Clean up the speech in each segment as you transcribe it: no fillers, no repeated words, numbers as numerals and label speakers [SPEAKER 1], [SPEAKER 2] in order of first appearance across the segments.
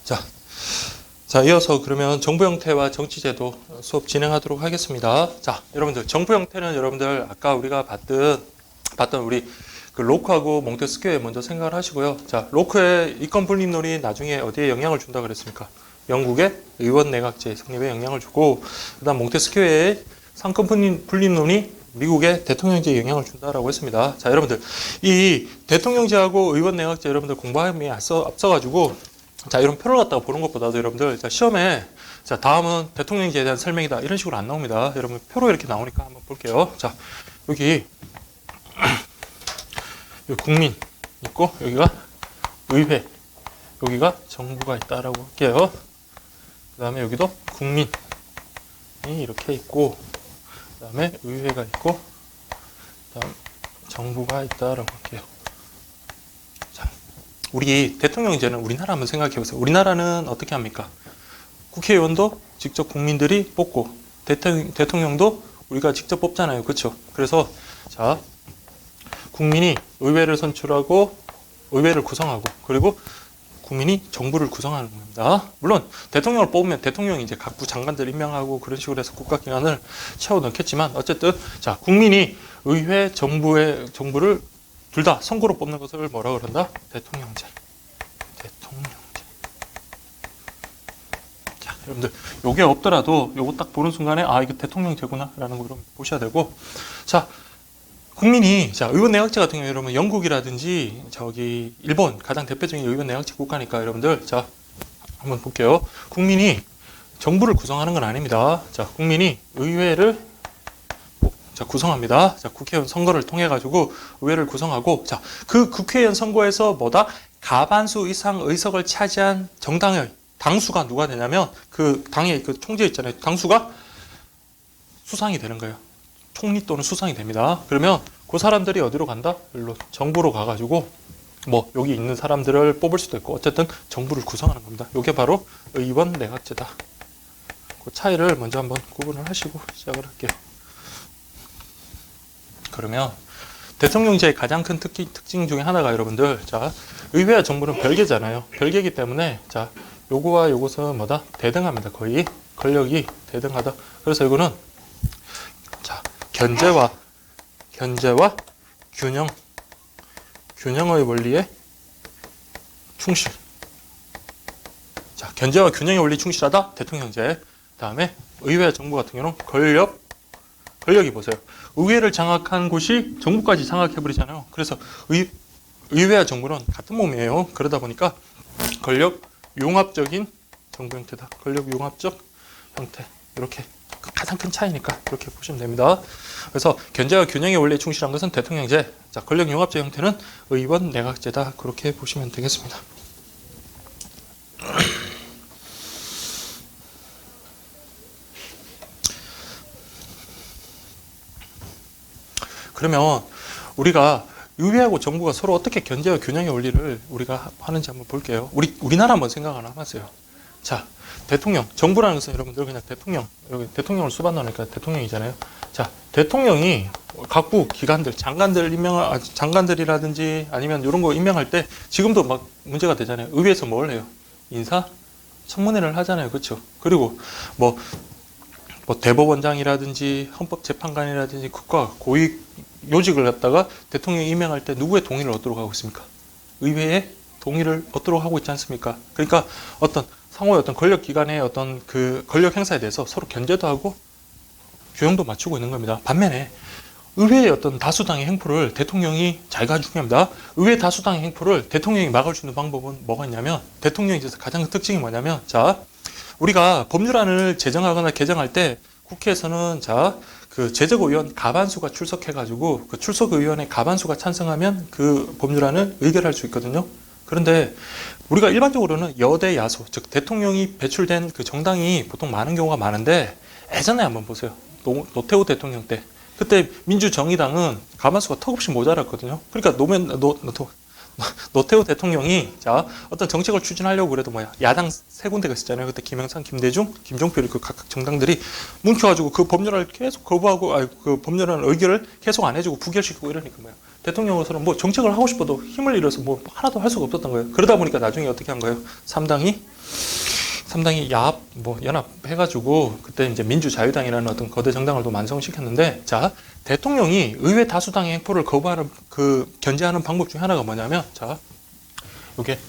[SPEAKER 1] 자, 이어서 그러면 정부 형태와 정치제도 수업 진행하도록 하겠습니다. 자, 여러분들 정부 형태는 여러분들 아까 우리가 봤던 우리 그 로크하고 몽테스키에 먼저 생각을 하시고요. 자, 로크의 이권 분립론이 나중에 어디에 영향을 준다 그랬습니까? 영국의 의원 내각제 성립에 영향을 주고, 그다음 몽테스키의 상권 분립론이 미국의 대통령제에 영향을 준다라고 했습니다. 자, 여러분들 이 대통령제하고 의원 내각제 여러분들 공부함에 앞서가지고 자, 이런 표를 갖다가 보는 것보다도 여러분들 자, 시험에 자, 다음은 대통령제에 대한 설명이다 이런 식으로 안 나옵니다. 여러분 표로 이렇게 나오니까 한번 볼게요. 자, 여기 국민 있고 여기가 의회, 여기가 정부가 있다라고 할게요. 그 다음에 여기도 국민이 이렇게 있고, 그 다음에 의회가 있고, 그 다음 정부가 있다라고 할게요. 자, 우리 대통령제는 우리나라 한번 생각해 보세요. 우리나라는 어떻게 합니까? 국회의원도 직접 국민들이 뽑고, 대통령도 우리가 직접 뽑잖아요. 그렇죠? 그래서 자, 국민이 의회를 선출하고 의회를 구성하고 그리고 국민이 정부를 구성하는 겁니다. 물론 대통령을 뽑으면 대통령이 이제 각부 장관들 임명하고 그런 식으로 해서 국가기관을 채워 넣겠지만 어쨌든 자, 국민이 의회 정부를 둘 다 선거로 뽑는 것을 뭐라 그런다? 대통령제. 자, 여러분들 요게 없더라도 요거 딱 보는 순간에 아, 이거 대통령제구나라는 걸 보셔야 되고, 자, 국민이 자, 의원 내각제 같은 경우 여러분 영국이라든지 저기 일본 가장 대표적인 의원 내각제 국가니까 여러분들 자, 한번 볼게요. 국민이 정부를 구성하는 건 아닙니다. 자, 국민이 의회를 자, 구성합니다. 자, 국회의원 선거를 통해 가지고 의회를 구성하고, 자, 그 국회의원 선거에서 뭐다? 과반수 이상 의석을 차지한 정당의 당수가 누가 되냐면 그 당의 그 총재 있잖아요. 당수가 수상이 되는 거예요. 총리 또는 수상이 됩니다. 그러면 그 사람들이 어디로 간다? 일로 정부로 가가지고 뭐 여기 있는 사람들을 뽑을 수도 있고 어쨌든 정부를 구성하는 겁니다. 이게 바로 의원 내각제다. 그 차이를 먼저 한번 구분을 하시고 시작을 할게요. 그러면 대통령제의 가장 큰 특징 중에 하나가 여러분들 자, 의회와 정부는 별개잖아요. 별개이기 때문에 자, 요거와 요것은 뭐다? 대등합니다. 거의 권력이 대등하다. 그래서 이거는 자, 견제와 균형의 원리에 충실. 자, 견제와 균형의 원리에 충실하다. 대통령제. 다음에 의회와 정부 같은 경우는 권력이 보세요. 의회를 장악한 곳이 정부까지 장악해버리잖아요. 그래서 의회와 정부는 같은 몸이에요. 그러다 보니까 권력 융합적인 정부 형태다. 권력 융합적 형태. 이렇게 가장 큰 차이니까 이렇게 보시면 됩니다. 그래서 견제와 균형의 원리에 충실한 것은 대통령제, 자, 권력 융합제 형태는 의원 내각제다. 그렇게 보시면 되겠습니다. 그러면 우리가 의회하고 정부가 서로 어떻게 견제와 균형의 원리를 우리가 하는지 한번 볼게요. 우리나라 한번 생각 하나 해보세요. 자, 대통령, 정부라는 것은 여러분들 그냥 여기 대통령을 수반하니까 대통령이잖아요. 자, 대통령이 각부 기관들, 장관들이라든지 아니면 이런 거 임명할 때 지금도 막 문제가 되잖아요. 의회에서 뭘 해요? 인사? 청문회를 하잖아요. 그렇죠? 그리고 뭐 대법원장이라든지 헌법재판관이라든지 국가 고위 요직을 갖다가 대통령이 임명할 때 누구의 동의를 얻도록 하고 있습니까? 의회의 동의를 얻도록 하고 있지 않습니까? 그러니까 어떤 상호의 어떤 권력 기관의 어떤 그 권력 행사에 대해서 서로 견제도 하고 균형도 맞추고 있는 겁니다. 반면에 의회의 어떤 다수당의 행포를 대통령이 자기가 중요합니다. 의회 다수당의 행포를 대통령이 막을 수 있는 방법은 뭐가 있냐면, 대통령에 있어서 가장 큰 특징이 뭐냐면, 자, 우리가 법률안을 제정하거나 개정할 때 국회에서는 자, 그 제적의원 과반수가 출석해가지고 그 출석의원의 과반수가 찬성하면 그 법률안을 의결할 수 있거든요. 그런데 우리가 일반적으로는 여대 야소, 즉 대통령이 배출된 그 정당이 보통 많은 경우가 많은데, 예전에 한번 보세요. 노태우 대통령 때 그때 민주정의당은 과반수가 턱없이 모자랐거든요. 그러니까 노태우 대통령이 자, 어떤 정책을 추진하려고 그래도 야당 세 군데가 있었잖아요. 그때 김영삼, 김대중, 김종필 그 각각 정당들이 뭉쳐가지고 그 법률안을 계속 거부하고 그 법률안 의결을 계속 안 해주고 부결시키고 이러니까 대통령으로서는 뭐 정책을 하고 싶어도 힘을 잃어서 뭐 하나도 할 수가 없었던 거예요. 그러다 보니까 나중에 어떻게 한 거예요? 3당이 3당이 야합, 연합해가지고 그때 이제 민주자유당이라는 어떤 거대 정당을 또 완성시켰는데, 자, 대통령이 의회 다수당의 행포를 거부하는 견제하는 방법 중에 하나가 뭐냐면, 자, 이게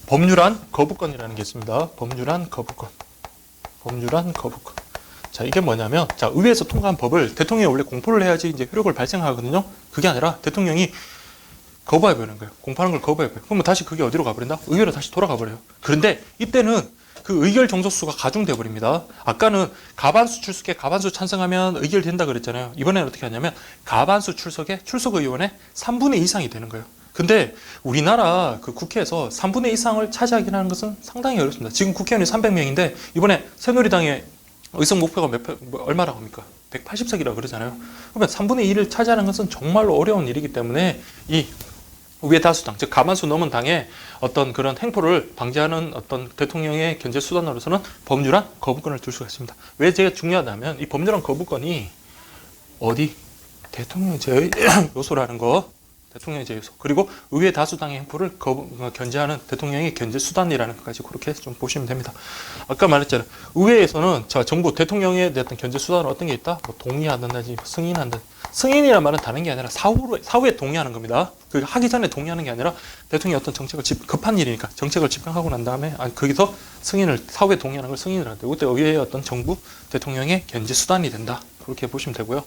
[SPEAKER 1] 법률안 거부권이라는 게 있습니다. 법률안 거부권. 자, 이게 뭐냐면, 자, 의회에서 통과한 법을 대통령이 원래 공포를 해야지 이제 효력을 발생하거든요. 그게 아니라 대통령이 거부해버리는 거예요. 공포하는 걸 거부해버려요. 그러면 다시 그게 어디로 가버린다? 의회로 다시 돌아가 버려요. 그런데 이때는 그 의결 정족수가 가중돼 버립니다. 아까는 가반수 출석에 가반수 찬성하면 의결된다 그랬잖아요. 이번에는 어떻게 하냐면 가반수 출석에 출석 의원의 3분의 2 이상이 되는 거예요. 근데 우리나라 그 국회에서 3분의 2 이상을 차지하기는 것은 상당히 어렵습니다. 지금 국회의원이 300명인데 이번에 새누리당의 의석 목표가 얼마라고 합니까? 180석이라고 그러잖아요. 그러면 3분의 2를 차지하는 것은 정말로 어려운 일이기 때문에 이 의회 다수당, 즉 가만수 넘은 당의 어떤 그런 행포를 방지하는 어떤 대통령의 견제 수단으로서는 법률안 거부권을 둘 수가 있습니다. 왜 제가 중요하다면 이 법률안 거부권이 어디? 대통령의 제의 요소라는 거. 대통령의 제의소, 그리고 의회 다수당의 행포를 견제하는 대통령의 견제 수단이라는 것까지 그렇게 좀 보시면 됩니다. 아까 말했잖아요. 의회에서는 정부 대통령에 대한 견제 수단은 어떤 게 있다? 동의한다든지 승인한다. 승인이라는 말은 다른 게 아니라 사후에 동의하는 겁니다. 그 하기 전에 동의하는 게 아니라 대통령이 어떤 정책을 급한 일이니까 정책을 집행하고 난 다음에 거기서 승인을 사후에 동의하는 걸 승인을 한다. 그때 의회의 어떤 정부 대통령의 견제 수단이 된다. 그렇게 보시면 되고요.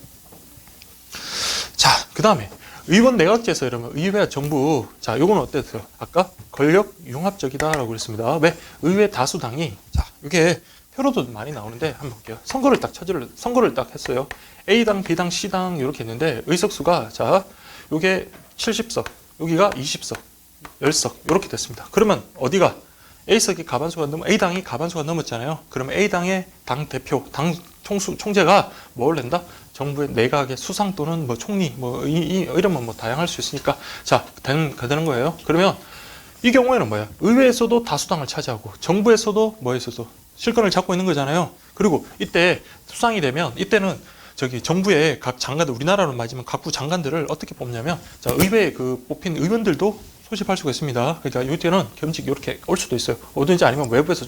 [SPEAKER 1] 자, 그 다음에 의원 내각제에서 이러면 의회와 정부, 자, 요건 어땠어요? 아까 권력 융합적이다라고 그랬습니다. 왜? 의회 다수당이, 자, 이게 표로도 많이 나오는데 한번 볼게요. 선거를 딱 했어요. A당, B당, C당 이렇게 했는데 의석수가, 자, 요게 70석, 여기가 20석, 10석 이렇게 됐습니다. 그러면 어디가 A석이 A당이 가반수가 넘었잖아요. 그러면 A당의 당 대표, 당 총재가 뭘 낸다? 정부의 내각의 수상 또는 총리 이러면 다양할 수 있으니까 자 되는 거예요. 그러면 이 경우에는 뭐야? 의회에서도 다수당을 차지하고 정부에서도 뭐에서도 실권을 잡고 있는 거잖아요. 그리고 이때 수상이 되면 이때는 정부의 각 장관들, 우리나라로 맞으면 각부 장관들을 어떻게 뽑냐면 자 의회에 뽑힌 의원들도 소집할 수가 있습니다. 그러니까 이때는 겸직 이렇게 올 수도 있어요. 어든지 아니면 외부에서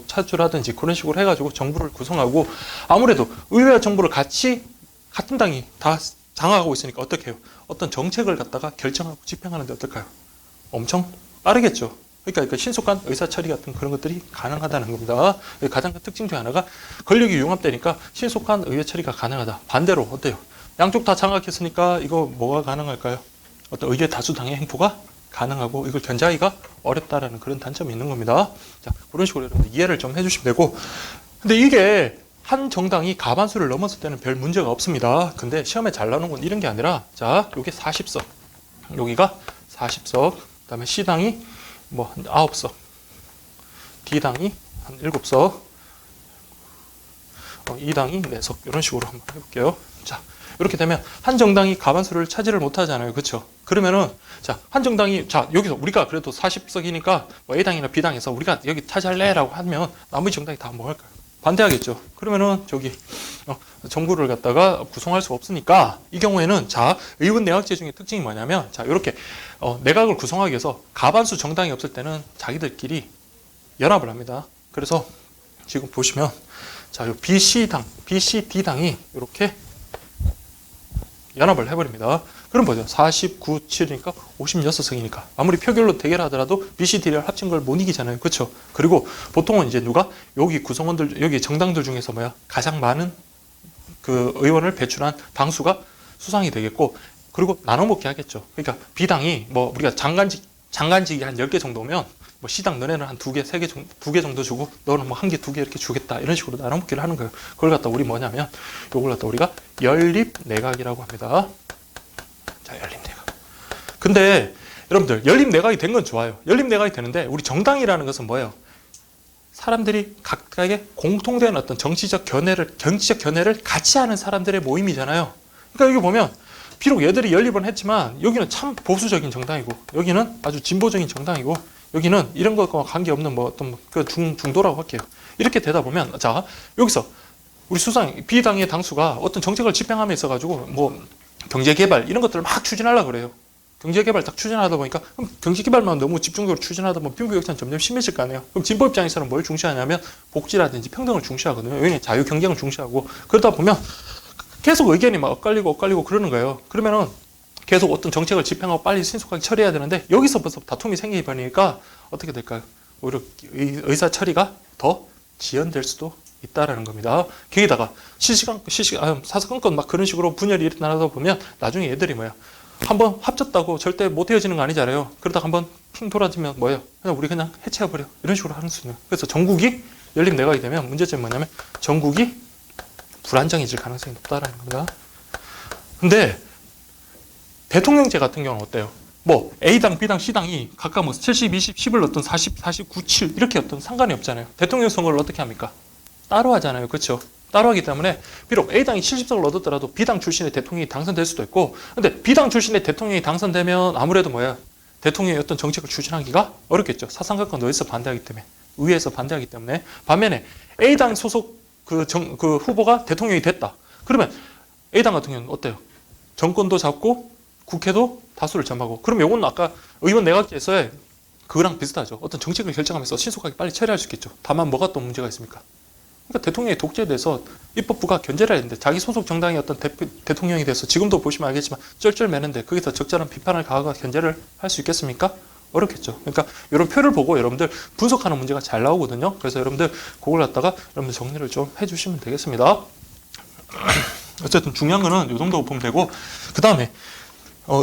[SPEAKER 1] 차출하든지 그런 식으로 해가지고 정부를 구성하고 아무래도 의회와 정부를 같은 당이 다 장악하고 있으니까 어떻게 해요? 어떤 정책을 갖다가 결정하고 집행하는데 어떨까요? 엄청 빠르겠죠. 그러니까 신속한 의사처리 같은 그런 것들이 가능하다는 겁니다. 가장 큰 특징 중 하나가 권력이 융합되니까 신속한 의회 처리가 가능하다. 반대로 어때요? 양쪽 다 장악했으니까 이거 뭐가 가능할까요? 어떤 의회 다수당의 행포가 가능하고 이걸 견제하기가 어렵다라는 그런 단점이 있는 겁니다. 자, 그런 식으로 여러분들 이해를 좀 해주시면 되고, 근데 이게 한 정당이 가반수를 넘었을 때는 별 문제가 없습니다. 근데 시험에 잘 나오는 건 이런 게 아니라, 자, 요게 40석, 여기가 40석, 그다음에 C당이 한 9석, D당이 한 7석, E당이 4석 이런 식으로 한번 해볼게요. 자. 이렇게 되면 한 정당이 가반수를 차지를 못하잖아요. 그렇죠? 그러면은 자, 한 정당이 자, 여기서 우리가 그래도 40석이니까 A당이나 B당에서 우리가 여기 차지할래라고 하면 나머지 정당이 다 뭐 할까요? 반대하겠죠. 그러면은 정부를 갖다가 구성할 수 없으니까 이 경우에는 자, 의원 내각제 중에 특징이 뭐냐면 자, 이렇게 내각을 구성하기 위해서 가반수 정당이 없을 때는 자기들끼리 연합을 합니다. 그래서 지금 보시면 자, 요 BCD당이 이렇게 연합을 해버립니다. 그럼 뭐죠? 49, 7이니까 56석이니까 아무리 표결로 대결하더라도 BCD를 합친 걸 못 이기잖아요. 그렇죠? 그리고 보통은 이제 누가 여기 구성원들, 여기 정당들 중에서 가장 많은 그 의원을 배출한 당수가 수상이 되겠고, 그리고 나눠 먹게 하겠죠. 그러니까 B당이 우리가 장관직이 한 10개 정도면 C당 너네는 한 2개, 2개 정도 주고 너는 1개, 2개 이렇게 주겠다. 이런 식으로 나눠 먹기를 하는 거예요. 그걸 갖다 우리 뭐냐면 이걸 갖다 우리가 연립 내각이라고 합니다. 자, 연립 내각. 근데 여러분들 연립 내각이 된 건 좋아요. 연립 내각이 되는데 우리 정당이라는 것은 뭐예요? 사람들이 각각의 공통된 어떤 정치적 견해를 같이 하는 사람들의 모임이잖아요. 그러니까 여기 보면 비록 얘들이 연립은 했지만 여기는 참 보수적인 정당이고 여기는 아주 진보적인 정당이고 여기는 이런 것과 관계없는 어떤 중도라고 할게요. 이렇게 되다 보면 자, 여기서 우리 B당의 당수가 어떤 정책을 집행함에 있어가지고 경제 개발 이런 것들을 막 추진하려고 그래요. 경제개발 딱 추진하다 보니까 그럼 경제개발만 너무 집중적으로 추진하다 보면 빈부격차는 점점 심해질 거 아니에요. 그럼 진보 입장에서는 뭘 중시하냐면 복지라든지 평등을 중시하거든요. 왜냐면 자유 경쟁을 중시하고 그러다 보면 계속 의견이 막 엇갈리고 그러는 거예요. 그러면은 계속 어떤 정책을 집행하고 빨리 신속하게 처리해야 되는데 여기서 벌써 다툼이 생기버리니까 어떻게 될까요? 오히려 의사 처리가 더 지연될 수도 있다라는 겁니다. 거기다가 사사건건 막 그런 식으로 분열이 일어나다 보면 나중에 얘들이 뭐야? 한번 합쳤다고 절대 못 헤어지는 거 아니잖아요. 그러다가 한번 핑 돌아지면 뭐예요? 우리 그냥 해체해버려. 이런 식으로 하는 수 있는. 그래서 전국이 열린 내각이 되면 문제점이 뭐냐면 전국이 불안정해질 가능성이 높다라는 겁니다. 근데 대통령제 같은 경우는 어때요? 뭐 A당, B당, C당이 각각 뭐 70, 20, 10을 어떤 40, 49, 7 이렇게 어떤 상관이 없잖아요. 대통령 선거를 어떻게 합니까? 따로 하잖아요. 그렇죠? 따로 하기 때문에 비록 A당이 70석을 얻었더라도 B당 출신의 대통령이 당선될 수도 있고 근데 B당 출신의 대통령이 당선되면 아무래도 뭐야? 대통령의 어떤 정책을 추진하기가 어렵겠죠. 사상각과 노에서 반대하기 때문에 의회에서 반대하기 때문에 반면에 A당 소속 그 후보가 대통령이 됐다. 그러면 A당 같은 경우는 어때요? 정권도 잡고 국회도 다수를 점하고 그럼 요건 아까 의원 내각제에서의 그거랑 비슷하죠. 어떤 정책을 결정하면서 신속하게 빨리 처리할 수 있겠죠. 다만 뭐가 또 문제가 있습니까? 그러니까 대통령의 독재에 대해서 입법부가 견제를 해야 되는데 자기 소속 정당의 어떤 대통령이 돼서 지금도 보시면 알겠지만 쩔쩔매는데 거기서 적절한 비판을 가하고 견제를 할 수 있겠습니까? 어렵겠죠. 그러니까 이런 표를 보고 여러분들 분석하는 문제가 잘 나오거든요. 그래서 여러분들 그걸 갖다가 여러분들 정리를 좀 해주시면 되겠습니다. 어쨌든 중요한 거는 이 정도 보면 되고 그 다음에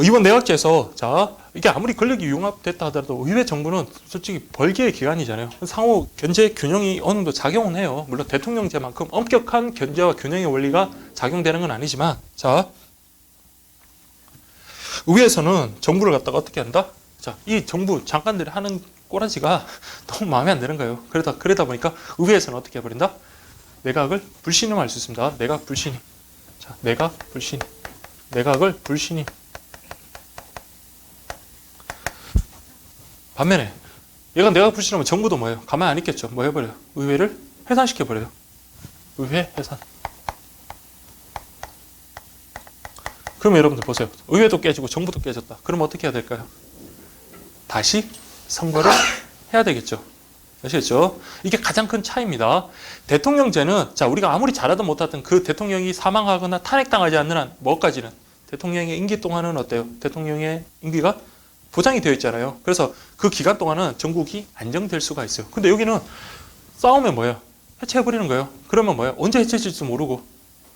[SPEAKER 1] 이번 내각제에서 자 이게 아무리 권력이 융합됐다 하더라도 의회 정부는 솔직히 벌기의 기관이잖아요. 상호 견제 균형이 어느 정도 작용은 해요. 물론 대통령제만큼 엄격한 견제와 균형의 원리가 작용되는 건 아니지만 자 의회에서는 정부를 갖다가 어떻게 한다? 자, 이 정부 장관들이 하는 꼬라지가 너무 마음에 안 드는 거예요. 그러다 보니까 의회에서는 어떻게 해버린다? 내각을 불신임할 수 있습니다. 내각 불신임. 자, 내각 불신임. 내각을 불신임. 반면에 얘가 내각 불신하면 정부도 뭐예요? 가만히 안 있겠죠. 뭐 해버려요? 의회를 해산시켜버려요. 의회 해산. 그러면 여러분들 보세요. 의회도 깨지고 정부도 깨졌다. 그럼 어떻게 해야 될까요? 다시 선거를 해야 되겠죠. 아시겠죠? 이게 가장 큰 차이입니다. 대통령제는 자 우리가 아무리 잘하든 못하든 그 대통령이 사망하거나 탄핵당하지 않는 한 뭐까지는 대통령의 임기 동안은 어때요? 대통령의 임기가 보장이 되어 있잖아요. 그래서 그 기간 동안은 전국이 안정될 수가 있어요. 근데 여기는 싸우면 뭐예요? 해체해버리는 거예요. 그러면 뭐예요? 언제 해체해질지 모르고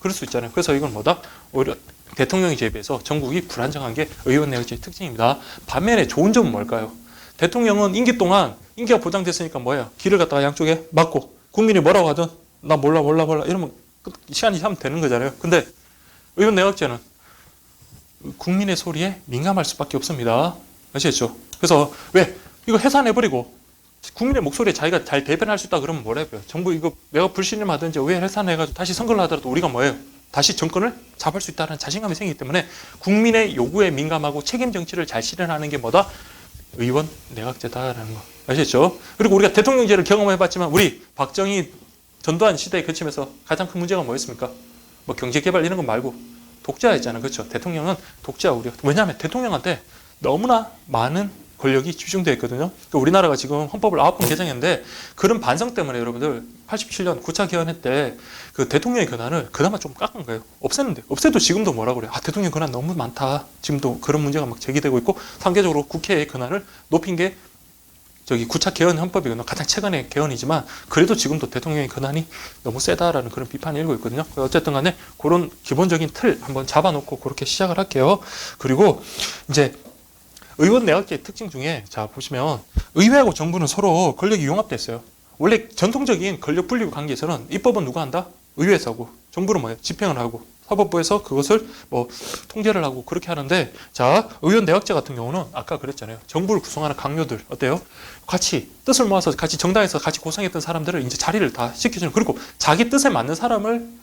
[SPEAKER 1] 그럴 수 있잖아요. 그래서 이건 뭐다? 오히려 대통령제에 비해서 전국이 불안정한 게 의원 내각제의 특징입니다. 반면에 좋은 점은 뭘까요? 대통령은 임기 동안 임기가 보장됐으니까 뭐예요? 길을 갖다가 양쪽에 막고 국민이 뭐라고 하든 나 몰라 이러면 시간이 참 되는 거잖아요. 근데 의원 내각제는 국민의 소리에 민감할 수밖에 없습니다. 아시겠죠? 그래서 왜 이거 해산해버리고 국민의 목소리에 자기가 잘 대변할 수 있다 그러면 뭐라 해요? 정부 이거 내가 불신임 하든지 왜 해산해가지고 다시 선거를 하더라도 우리가 뭐예요? 다시 정권을 잡을 수 있다는 자신감이 생기기 때문에 국민의 요구에 민감하고 책임 정치를 잘 실현하는 게 뭐다? 의원 내각제다라는 거 아시겠죠? 그리고 우리가 대통령제를 경험해봤지만 우리 박정희 전두환 시대에 거치면서 가장 큰 문제가 뭐였습니까? 뭐 경제개발 이런 거 말고 독재였잖아요. 그렇죠? 대통령은 독재야 우리가. 왜냐하면 대통령한테 너무나 많은 권력이 집중되어 있거든요. 그러니까 우리나라가 지금 헌법을 9번 개정했는데 그런 반성 때문에 여러분들 87년 9차 개헌회 때 그 대통령의 권한을 그나마 좀 깎은 거예요. 없앴는데 없애도 지금도 뭐라고 그래요? 아 대통령 권한 너무 많다. 지금도 그런 문제가 막 제기되고 있고 상대적으로 국회의 권한을 높인 게 저기 9차 개헌 헌법이거든요. 가장 최근의 개헌이지만 그래도 지금도 대통령의 권한이 너무 세다라는 그런 비판이 일고 있거든요. 어쨌든 간에 그런 기본적인 틀 한번 잡아놓고 그렇게 시작을 할게요. 그리고 이제 의원 내각제의 특징 중에 자 보시면 의회하고 정부는 서로 권력이 융합됐어요. 원래 전통적인 권력 분립 관계에서는 입법은 누가 한다? 의회에서 하고 정부는 뭐예요? 집행을 하고 사법부에서 그것을 뭐 통제를 하고 그렇게 하는데 자 의원 내각제 같은 경우는 아까 그랬잖아요. 정부를 구성하는 강요들 어때요? 같이 뜻을 모아서 같이 정당에서 같이 고생했던 사람들을 이제 자리를 다 시켜주는 그리고 자기 뜻에 맞는 사람을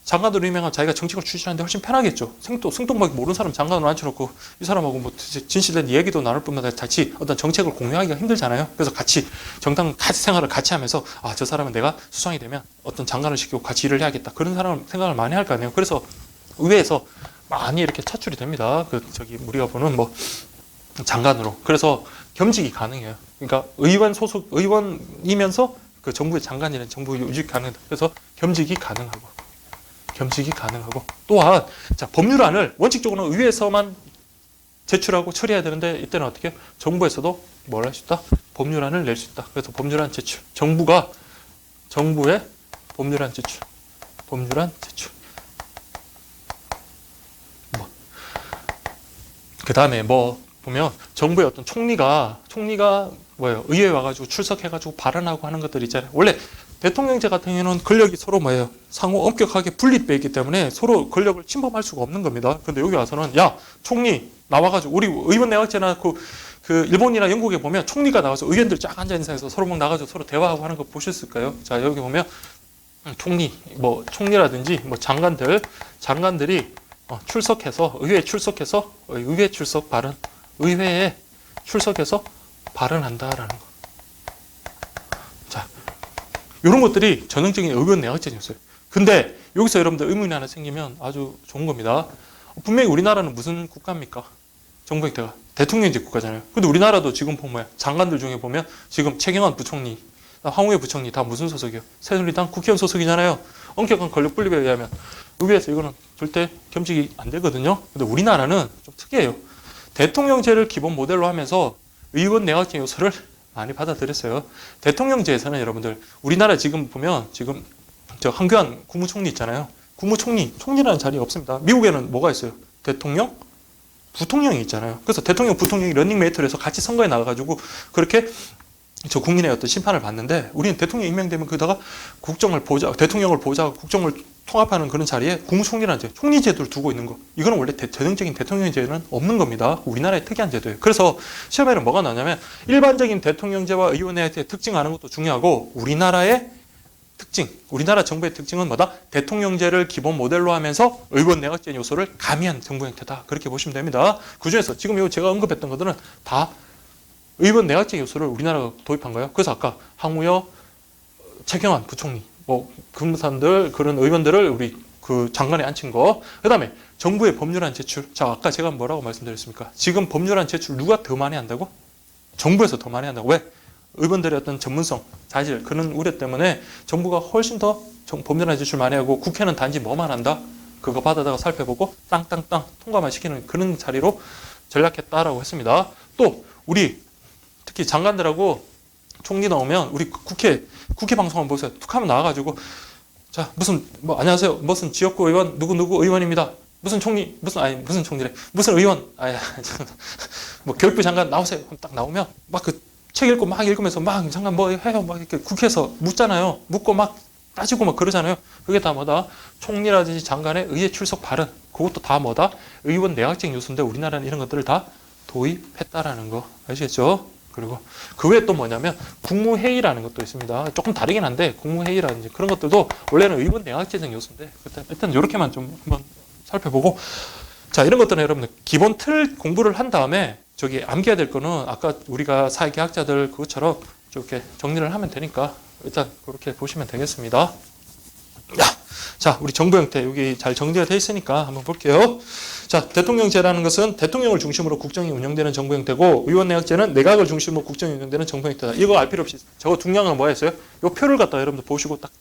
[SPEAKER 1] 장관으로 임명하면 자기가 정책을 추진하는데 훨씬 편하겠죠. 생뚱맞게 모르는 사람 장관으로 앉혀놓고 이 사람하고 뭐 진실된 얘기도 나눌 뿐만 아니라 같이 어떤 정책을 공유하기가 힘들잖아요. 그래서 같이 정당 같이 생활을 같이 하면서 아, 저 사람은 내가 수상이 되면 어떤 장관을 시키고 같이 일을 해야겠다. 그런 사람 생각을 많이 할 거 아니에요. 그래서 의회에서 많이 이렇게 차출이 됩니다. 우리가 보는 뭐 장관으로. 그래서 겸직이 가능해요. 그러니까 의원이면서 그 정부의 장관이라는 정부 요직이 가능하다. 그래서 겸직이 가능하고 또한 자, 법률안을 원칙적으로는 의회에서만 제출하고 처리해야 되는데 이때는 어떻게 해요? 정부에서도 뭘 할 수 있다? 법률안을 낼 수 있다. 그래서 법률안 제출. 정부의 법률안 제출. 그 다음에 뭐 보면 정부의 어떤 총리가 뭐예요? 의회에 와가지고 출석해가지고 발언하고 하는 것들 있잖아요. 원래 대통령제 같은 경우는 권력이 서로 뭐예요? 상호 엄격하게 분립되어 있기 때문에 서로 권력을 침범할 수가 없는 겁니다. 근데 여기 와서는 야 총리 나와가지고 우리 의원 내각제나 그 일본이나 영국에 보면 총리가 나와서 의원들 쫙 앉아 있는 상에서 서로 막 나가지고 서로 대화하고 하는 거 보셨을까요? 자 여기 보면 총리라든지 뭐 장관들이 의회에 출석해서 발언한다라는 거. 자, 이런 것들이 전형적인 의원 내각제였어요. 근데 여기서 여러분들 의문이 하나 생기면 아주 좋은 겁니다. 분명히 우리나라는 무슨 국가입니까? 정부 형태가 대통령제 국가잖아요. 근데 우리나라도 지금 보면 장관들 중에 보면 지금 최경환 부총리, 황우여 부총리 다 무슨 소속이에요? 새누리당 국회의원 소속이잖아요. 엄격한 권력 분립에 의하면 의회에서 이거는 절대 겸직이 안 되거든요. 근데 우리나라는 좀 특이해요. 대통령제를 기본 모델로 하면서 의원 내각제 요소를 많이 받아들였어요. 대통령제에서는 여러분들 우리나라 지금 보면 지금 저 한교안 국무총리 있잖아요. 총리라는 자리가 없습니다. 미국에는 뭐가 있어요? 대통령, 부통령이 있잖아요. 그래서 대통령, 부통령이 러닝메이트로 해서 같이 선거에 나가가지고 그렇게 저 국민의 어떤 심판을 받는데 우리는 대통령 임명되면 그다가 대통령을 보좌, 국정을 통합하는 그런 자리에 국무총리라는 제 총리제도를 두고 있는 거. 이거는 원래 전형적인 대통령제는 없는 겁니다. 우리나라의 특이한 제도예요. 그래서 시험에는 뭐가 나냐면 일반적인 대통령제와 의원의 특징하는 것도 중요하고 우리나라의 특징, 우리나라 정부의 특징은 뭐다? 대통령제를 기본 모델로 하면서 의원 내각제 요소를 가미한 정부 형태다. 그렇게 보시면 됩니다. 그중에서 지금 제가 언급했던 것들은 다 의원 내각제 요소를 우리나라가 도입한 거예요. 그래서 아까 황우여, 최경환 부총리, 뭐 그런 의원들을 우리 그 장관에 앉힌 거. 그다음에 정부의 법률안 제출. 자, 아까 제가 뭐라고 말씀드렸습니까? 지금 법률안 제출 누가 더 많이 한다고? 정부에서 더 많이 한다고. 왜? 의원들의 어떤 전문성, 자질, 그런 우려 때문에 정부가 훨씬 더 법률안 제출 많이 하고 국회는 단지 뭐만 한다? 그거 받아다가 살펴보고 땅땅땅 통과만 시키는 그런 자리로 전락했다라고 했습니다. 또 우리 특히 장관들하고 총리 나오면 우리 국회 방송 한번 보세요. 툭 하면 나와가지고 자 안녕하세요. 무슨 지역구 의원 누구 의원입니다. 무슨 총리래. 무슨 의원 뭐 교육부 장관 나오세요. 딱 나오면 막 그 책 읽고 막 읽으면서 막 장관 뭐 해요. 막 이렇게 국회에서 묻잖아요. 묻고 막 따지고 막 그러잖아요. 그게 다 뭐다? 총리라든지 장관의 의회 출석 발언. 그것도 다 뭐다? 의원 내각제 요소인데 우리나라는 이런 것들을 다 도입했다라는 거 아시겠죠? 그리고 그 외에 또 뭐냐면 국무회의라는 것도 있습니다. 조금 다르긴 한데 국무회의라든지 그런 것들도 원래는 의원 내각제적 요소인데 일단 이렇게만 좀 한번 살펴보고 자 이런 것들은 여러분들 기본 틀 공부를 한 다음에 저기 암기해야 될 거는 아까 우리가 사회계학자들 그것처럼 이렇게 정리를 하면 되니까 일단 그렇게 보시면 되겠습니다. 자, 우리 정부 형태 여기 잘 정리가 되어 있으니까 한번 볼게요. 자, 대통령제라는 것은 대통령을 중심으로 국정이 운영되는 정부 형태고 의원 내각제는 내각을 중심으로 국정이 운영되는 정부 형태다. 이거 알 필요 없이 저거 중요한 건 뭐였어요? 이 표를 갖다 여러분들 보시고 딱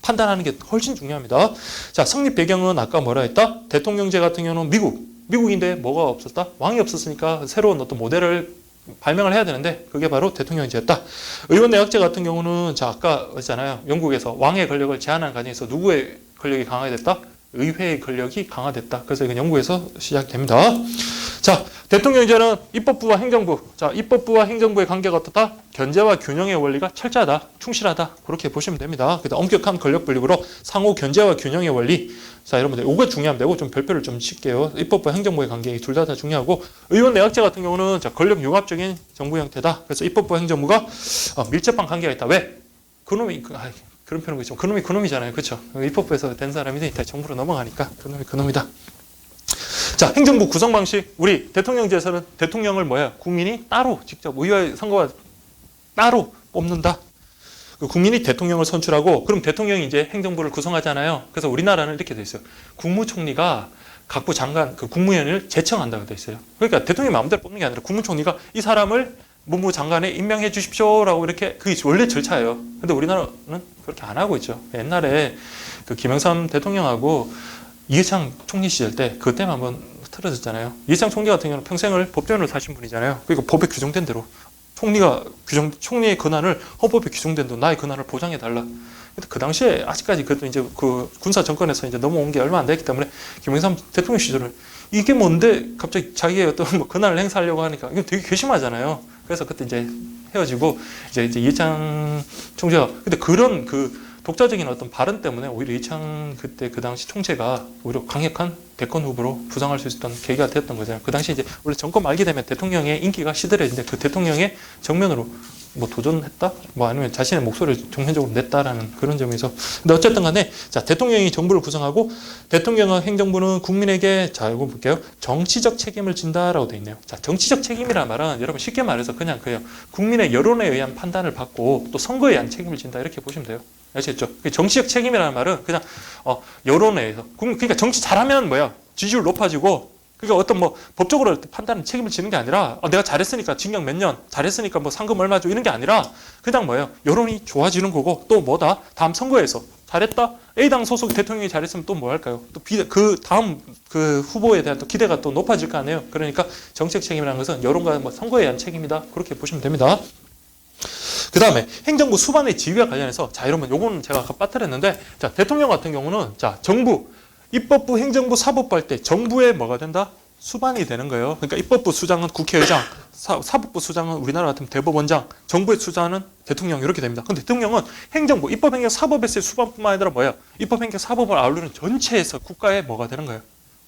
[SPEAKER 1] 판단하는 게 훨씬 중요합니다. 자, 성립 배경은 아까 뭐라 했다? 대통령제 같은 경우는 미국인데 뭐가 없었다? 왕이 없었으니까 새로운 어떤 모델을 발명을 해야 되는데 그게 바로 대통령제였다. 의원 내각제 같은 경우는 자 아까 했잖아요. 영국에서 왕의 권력을 제한하는 과정에서 누구의 권력이 강하게 됐다? 의회의 권력이 강화됐다. 그래서 이건 영국에서 시작됩니다. 자, 대통령제는 입법부와 행정부. 자, 입법부와 행정부의 관계가 어떻다? 견제와 균형의 원리가 철저하다, 충실하다. 그렇게 보시면 됩니다. 그다음 엄격한 권력 분립으로 상호 견제와 균형의 원리. 자, 여러분들 이거 중요합니다. 이거 좀 별표를 좀 칠게요. 입법부와 행정부의 관계 둘 다 중요하고 의원 내각제 같은 경우는 자, 권력 융합적인 정부 형태다. 그래서 입법부와 행정부가 밀접한 관계가 있다. 왜? 그놈이 그런 표현은 있지만 그놈이잖아요. 그렇죠? 입법부에서 된 사람이 다 정부로 넘어가니까 그놈이다. 자, 행정부 구성 방식. 우리 대통령제에서는 대통령을 국민이 따로 직접 의회 선거와 따로 뽑는다. 국민이 대통령을 선출하고 그럼 대통령이 이제 행정부를 구성하잖아요. 그래서 우리나라는 이렇게 돼 있어요. 국무총리가 각부 장관, 그 국무위원을 제청한다고 돼 있어요. 그러니까 대통령이 마음대로 뽑는 게 아니라 국무총리가 이 사람을 문무장관에 임명해 주십시오라고 이렇게 그게 원래 절차예요. 근데 우리나라는 그렇게 안 하고 있죠. 옛날에 그 김영삼 대통령하고 이해창 총리 시절 때 그때만 한번 틀어졌잖아요. 이해창 총리 같은 경우는 평생을 법조인으로 사신 분이잖아요. 그러니까 법에 규정된 대로 총리의 권한을 헌법에 규정된 대로 나의 권한을 보장해 달라. 근데 그 당시에 아직까지 그래도 이제 그 군사 정권에서 이제 넘어온 게 얼마 안 됐기 때문에 김영삼 대통령 시절에 이게 뭔데 갑자기 자기의 어떤 뭐 권한을 행사하려고 하니까 이거 되게 괘씸하잖아요. 그래서 그때 이제 헤어지고 이제 이해창 총재가 근데 그런 그 독자적인 어떤 발언 때문에 오히려 이해창 그때 그 당시 총재가 오히려 강력한 대권 후보로 부상할 수 있었던 계기가 됐던 거잖아요. 그 당시 이제 원래 정권 말기 되면 대통령의 인기가 시들해지는데 그 대통령의 정면으로 뭐 도전했다? 뭐 아니면 자신의 목소리를 정면적으로 냈다라는 그런 점에서 근데 어쨌든 간에 자 대통령이 정부를 구성하고 대통령과 행정부는 국민에게 자 이거 볼게요. 정치적 책임을 진다라고 돼 있네요. 자 정치적 책임이란 말은 여러분 쉽게 말해서 그냥 국민의 여론에 의한 판단을 받고 또 선거에 의한 책임을 진다 이렇게 보시면 돼요. 아시겠죠? 정치적 책임이라는 말은 그냥 여론에 의해서 그러니까 정치 잘하면 뭐야 지지율 높아지고 그러니까 어떤 뭐 법적으로 판단은 책임을 지는 게 아니라 내가 잘했으니까 징역 몇 년 잘했으니까 뭐 상금 얼마 줘 이런 게 아니라 그냥 뭐예요 여론이 좋아지는 거고 또 뭐다 다음 선거에서 잘했다 A당 소속 대통령이 잘했으면 또 뭐 할까요 또 그 다음 그 후보에 대한 또 기대가 또 높아질 거 아니에요. 그러니까 정책 책임이라는 것은 여론과 뭐 선거에 대한 책임이다 그렇게 보시면 됩니다. 그 다음에 행정부 수반의 지위와 관련해서 자 여러분 요거는 제가 아까 빠뜨렸는데 자 대통령 같은 경우는 자 정부 입법부, 행정부, 사법부 할 때 정부의 뭐가 된다? 수반이 되는 거예요. 그러니까 입법부 수장은 국회의장, 사법부 수장은 우리나라 같으면 대법원장, 정부의 수장은 대통령 이렇게 됩니다. 근데 대통령은 행정부, 입법, 행정, 사법에서의 수반뿐만 아니라 뭐예요? 입법, 행정, 사법을 아우르는 전체에서 국가의 뭐가 되는 거예요?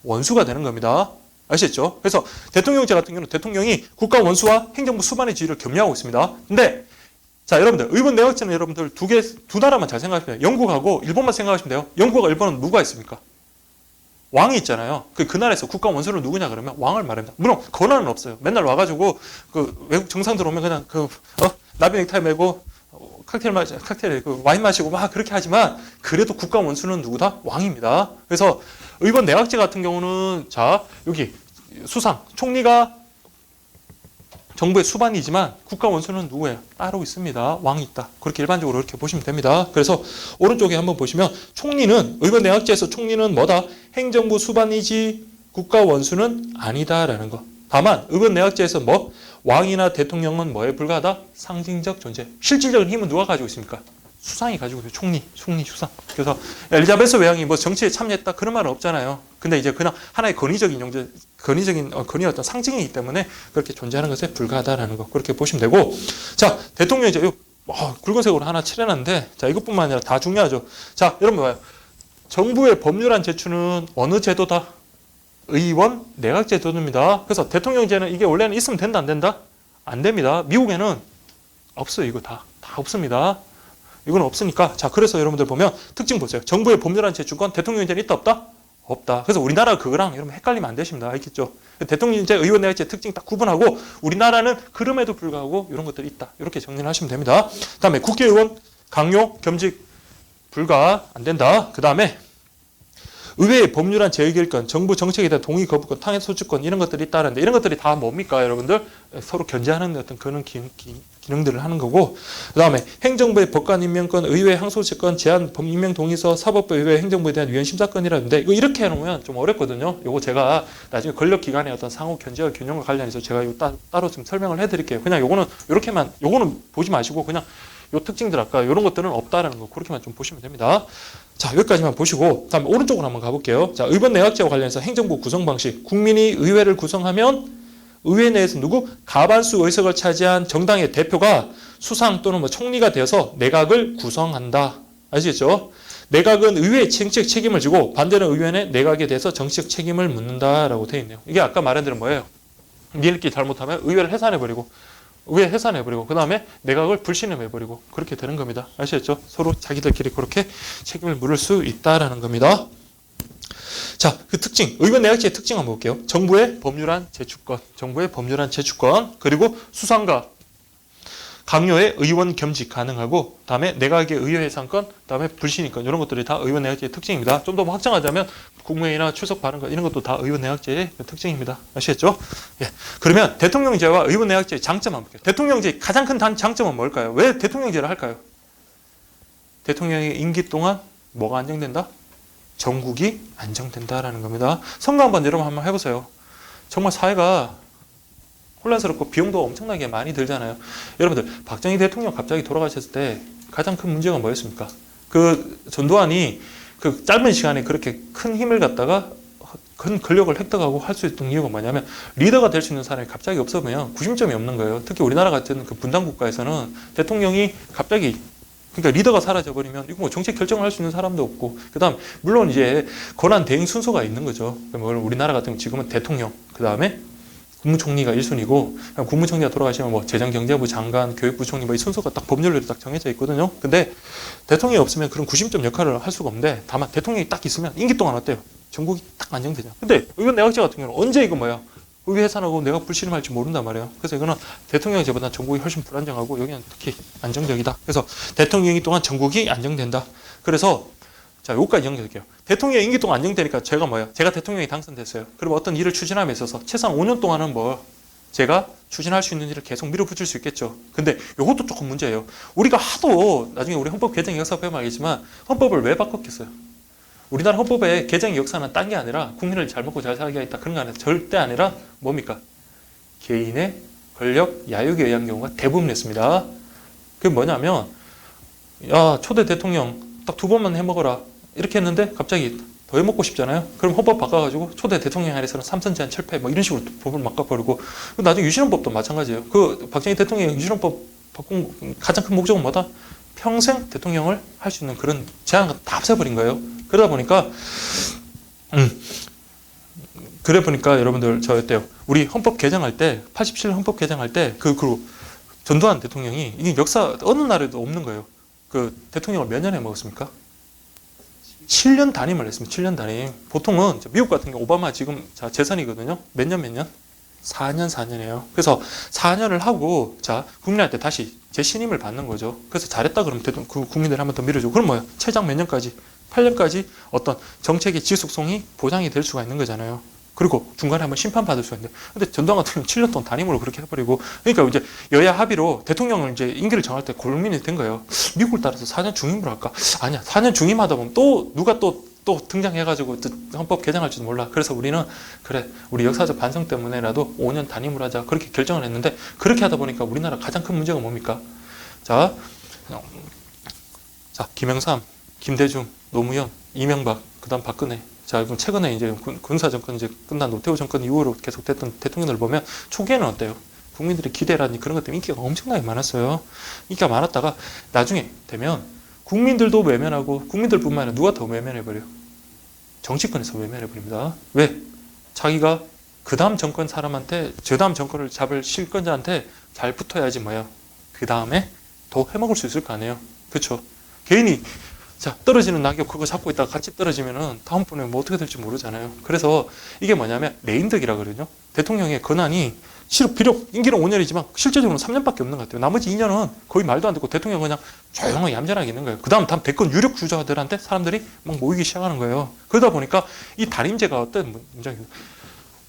[SPEAKER 1] 원수가 되는 겁니다. 아시겠죠? 그래서 대통령제 같은 경우는 대통령이 국가 원수와 행정부 수반의 지위를 겸유하고 있습니다. 근데 자 여러분들 의원 내각제는 여러분들 두 나라만 잘 생각하시면 돼요. 영국하고 일본만 생각하시면 돼요. 영국하고 일본은 누가 있습니까? 왕이 있잖아요. 그 나라에서 국가 원수는 누구냐 그러면 왕을 말합니다. 물론 권한은 없어요. 맨날 와가지고 그 외국 정상 들어오면 그냥 나비 넥타이 메고 칵테일 와인 마시고 막 그렇게 하지만 그래도 국가 원수는 누구다? 왕입니다. 그래서 의원 내각제 같은 경우는 자 여기 수상 총리가 정부의 수반이지만 국가 원수는 누구예요? 따로 있습니다. 왕이 있다. 그렇게 일반적으로 이렇게 보시면 됩니다. 그래서 오른쪽에 한번 보시면 총리는 의원 내각제에서 총리는 뭐다? 행정부 수반이지 국가 원수는 아니다라는 거. 다만 의원 내각제에서 뭐 왕이나 대통령은 뭐에 불과하다? 상징적 존재. 실질적인 힘은 누가 가지고 있습니까? 수상이 가지고 있어요. 총리 수상. 그래서 엘리자베스 외왕이 뭐 정치에 참여했다 그런 말은 없잖아요. 근데 이제 그냥 하나의 권위적인 권위의 어떤 상징이기 때문에 그렇게 존재하는 것에 불과하다라는 거 그렇게 보시면 되고 자 대통령 이제 굵은색으로 하나 칠해놨는데 자 이것뿐만 아니라 다 중요하죠. 자 여러분 봐요. 정부의 법률안 제출은 어느 제도다? 의원 내각 제도입니다. 그래서 대통령제는 이게 원래는 있으면 된다 안 된다? 안 됩니다. 미국에는 없어요. 이거 다 없습니다. 이건 없으니까 자 그래서 여러분들 보면 특징 보세요. 정부의 법률안 제출권 대통령제는 있다 없다? 없다. 그래서 우리나라 그거랑 여러분 헷갈리면 안 되십니다. 알겠죠? 대통령제, 의원 내각제 특징 딱 구분하고 우리나라는 그럼에도 불구하고 이런 것들이 있다. 이렇게 정리를 하시면 됩니다. 그 다음에 국회의원 강요, 겸직 불가 안 된다. 그 다음에 의회의 법률안 재의결권, 정부 정책에 대한 동의 거부권, 탄핵 소추권 이런 것들이 있다는데 이런 것들이 다 뭡니까 여러분들? 서로 견제하는 어떤 그런 기능들을 하는 거고 그 다음에 행정부의 법관 임명권, 의회 항소채권, 제한 임명 동의서, 사법부, 의회, 행정부에 대한 위헌 심사권이라는데 이거 이렇게 해놓으면 좀 어렵거든요. 이거 제가 나중에 권력기관의 어떤 상호 견제와 균형과 관련해서 제가 이거 따로 좀 설명을 해드릴게요. 그냥 요거는 이렇게만 요거는 보지 마시고 그냥 요 특징들 아까 이런 것들은 없다라는 거 그렇게만 좀 보시면 됩니다. 자 여기까지만 보시고 다음에 오른쪽으로 한번 가볼게요. 자 의원 내각제와 관련해서 행정부 구성 방식 국민이 의회를 구성하면 의회 내에서 누구? 과반수 의석을 차지한 정당의 대표가 수상 또는 뭐 총리가 되어서 내각을 구성한다. 아시겠죠? 내각은 의회의 정치적 책임을 지고 반대는 의원의 내각에 대해서 정치적 책임을 묻는다라고 되어 있네요. 이게 아까 말한 대로 뭐예요? 니들끼리 잘못하면 의회를 해산해버리고 의회 해산해버리고 그 다음에 내각을 불신임해버리고 그렇게 되는 겁니다. 아시겠죠? 서로 자기들끼리 그렇게 책임을 물을 수 있다라는 겁니다. 자, 그 특징, 의원 내각제의 특징 한번 볼게요. 정부의 법률안 제출권, 그리고 수상과 강요의 의원 겸직 가능하고, 다음에 내각의 의회해산권, 다음에 불신임권 이런 것들이 다 의원 내각제의 특징입니다. 좀 더 확장하자면 국무회의나 출석 발언권 이런 것도 다 의원 내각제의 특징입니다. 아시겠죠? 예. 그러면 대통령제와 의원 내각제의 장점 한번 볼게요. 대통령제의 가장 큰 장점은 뭘까요? 왜 대통령제를 할까요? 대통령의 임기 동안 뭐가 안정된다? 전국이 안정된다라는 겁니다. 선거 여러분 한번 해보세요. 정말 사회가 혼란스럽고 비용도 엄청나게 많이 들잖아요. 여러분들 박정희 대통령 갑자기 돌아가셨을 때 가장 큰 문제가 뭐였습니까? 그 전두환이 그 짧은 시간에 그렇게 큰 힘을 갖다가 큰 권력을 획득하고 할 수 있던 이유가 뭐냐면 리더가 될 수 있는 사람이 갑자기 없으면 구심점이 없는 거예요. 특히 우리나라 같은 그 분단 국가에서는 대통령이 갑자기 그러니까 리더가 사라져버리면 이거 뭐 정책 결정을 할 수 있는 사람도 없고, 그다음 물론 이제 권한 대행 순서가 있는 거죠. 우리나라 같은 경우 지금은 대통령, 그다음에 국무총리가 1순위고 국무총리가 돌아가시면 뭐 재정경제부 장관, 교육부 총리 뭐 이 순서가 딱 법률로 딱 정해져 있거든요. 근데 대통령이 없으면 그런 구심점 역할을 할 수가 없는데, 다만 대통령이 딱 있으면 임기 동안 어때요? 전국이 딱 안정되죠. 근데 의원 내각제 같은 경우는 언제 이거 뭐야? 의회 해산하고 내가 불신임할지 모른단 말이에요. 그래서 이거는 대통령제보다 전국이 훨씬 불안정하고 여기는 특히 안정적이다. 그래서 대통령이 동안 전국이 안정된다. 그래서 자, 여기까지 연결할게요. 대통령 임기 동안 안정되니까 제가 뭐예요? 제가 대통령이 당선됐어요. 그럼 어떤 일을 추진함에 있어서 최소한 5년 동안은 뭐 제가 추진할 수 있는 일을 계속 밀어붙일 수 있겠죠. 근데 이것도 조금 문제예요. 우리가 하도 나중에 우리 헌법 개정 역사 배우면 알겠지만 헌법을 왜 바꿨겠어요? 우리나라 헌법의 개정 역사는 딴 게 아니라 국민을 잘 먹고 잘 살게 하겠다 그런 거 아니라 절대 아니라 뭡니까? 개인의 권력, 야욕에 의한 경우가 대부분이었습니다. 그게 뭐냐면 야 초대 대통령 딱 2번만 해먹어라 이렇게 했는데 갑자기 더 해먹고 싶잖아요. 그럼 헌법 바꿔가지고 초대 대통령 안에서는 3선 제한 7패 뭐 이런 식으로 법을 바꿔버리고, 나중에 유신헌법도 마찬가지예요. 그 박정희 대통령이 유신헌법 바꾼 가장 큰 목적은 뭐다? 평생 대통령을 할 수 있는 그런 제한을 다 없애버린 거예요. 그러다 보니까 그래 보니까 여러분들 저 어때요? 우리 헌법 개정할 때 87년 헌법 개정할 때 그 전두환 대통령이 이게 역사 어느 나라에도 없는 거예요. 그 대통령을 몇 년에 먹었습니까? 7년 단임을 했습니다. 7년 단임. 보통은 미국 같은 경우 오바마 지금 재선이거든요. 몇 년? 4년이에요. 그래서 4년을 하고 자 국민한테 다시 재신임을 받는 거죠. 그래서 잘했다 그러면 그 국민들 한 번 더 밀어주고, 그럼 뭐야? 최장 몇 년까지? 8년까지 어떤 정책의 지속성이 보장이 될 수가 있는 거잖아요. 그리고 중간에 한번 심판받을 수가 있는데, 근데 전두환 같은 경우는 7년 동안 단임으로 그렇게 해버리고, 그러니까 이제 여야 합의로 대통령을 이제 임기를 정할 때 고민이 된 거예요. 미국을 따라서 4년 중임으로 할까? 아니야. 4년 중임하다 보면 또 누가 또 등장해가지고 헌법 개정할지도 몰라. 그래서 우리는 그래 우리 역사적 반성 때문에라도 5년 단임으로 하자 그렇게 결정을 했는데, 그렇게 하다 보니까 우리나라 가장 큰 문제가 뭡니까? 자 김영삼, 김대중, 노무현, 이명박, 그다음 박근혜. 자, 그럼 최근에 이제 군사 정권 이제 끝난 노태우 정권 이후로 계속됐던 대통령들 보면 초기에는 어때요? 국민들의 기대라든지 그런 것 때문에 인기가 엄청나게 많았어요. 인기가 많았다가 나중에 되면 국민들도 외면하고, 국민들뿐만 아니라 누가 더 외면해버려요? 정치권에서 외면해버립니다. 왜? 자기가 그 다음 정권 사람한테, 저 다음 정권을 잡을 실권자한테 잘 붙어야지 뭐야. 그 다음에 더 해먹을 수 있을 거 아니에요. 그렇죠? 개인이 자 떨어지는 낙엽 그거 잡고 있다가 같이 떨어지면은 다음번에 뭐 어떻게 될지 모르잖아요. 그래서 이게 뭐냐면 레임덕이라 그러죠. 대통령의 권한이 비록 임기는 5년이지만 실제적으로는 3년밖에 없는 것 같아요. 나머지 2년은 거의 말도 안 듣고 대통령은 그냥 조용하게 얌전하게 있는 거예요. 그 다음 대권 유력 주자들한테 사람들이 막 모이기 시작하는 거예요. 그러다 보니까 이 단임제가 어떤 문제가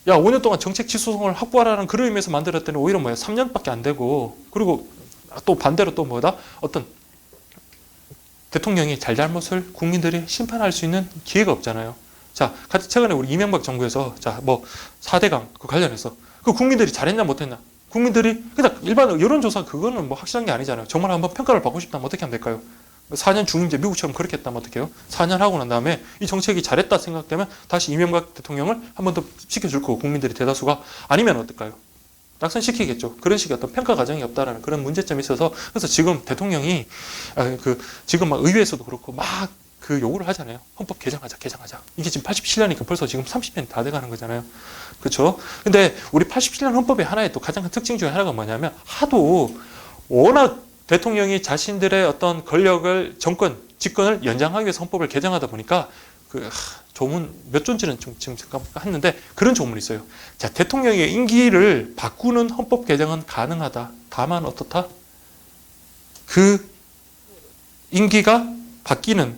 [SPEAKER 1] 야 5년 동안 정책 지속성을 확보하라는 그런 의미에서 만들었더니 오히려 뭐야 3년밖에 안 되고, 그리고 또 반대로 또 뭐다 어떤 대통령이 잘잘못을 국민들이 심판할 수 있는 기회가 없잖아요. 자, 최근에 우리 이명박 정부에서 자, 뭐 4대강 그 관련해서 그 국민들이 잘했냐 못했냐, 국민들이 그냥 일반 여론조사 그거는 뭐 확실한 게 아니잖아요. 정말 한번 평가를 받고 싶다면 어떻게 하면 될까요? 4년 중임제 미국처럼 그렇게 했다면 어떡해요? 4년 하고 난 다음에 이 정책이 잘했다 생각되면 다시 이명박 대통령을 한 번 더 시켜줄 거고, 국민들이 대다수가. 아니면 어떨까요? 낙선시키겠죠. 그런 식의 어떤 평가 과정이 없다라는 그런 문제점이 있어서, 그래서 지금 대통령이 지금 막 의회에서도 그렇고 막 그 요구를 하잖아요. 헌법 개정하자. 이게 지금 87년이니까 벌써 지금 30년이 다 돼가는 거잖아요. 그렇죠? 근데 우리 87년 헌법의 하나의 또 가장 큰 특징 중에 하나가 뭐냐면, 하도 워낙 대통령이 자신들의 어떤 권력을 집권을 연장하기 위해서 헌법을 개정하다 보니까 그 조문 몇 존지는 지금 했는데 그런 조문이 있어요. 자, 대통령의 임기를 바꾸는 헌법 개정은 가능하다. 다만 어떻다? 그 임기가 바뀌는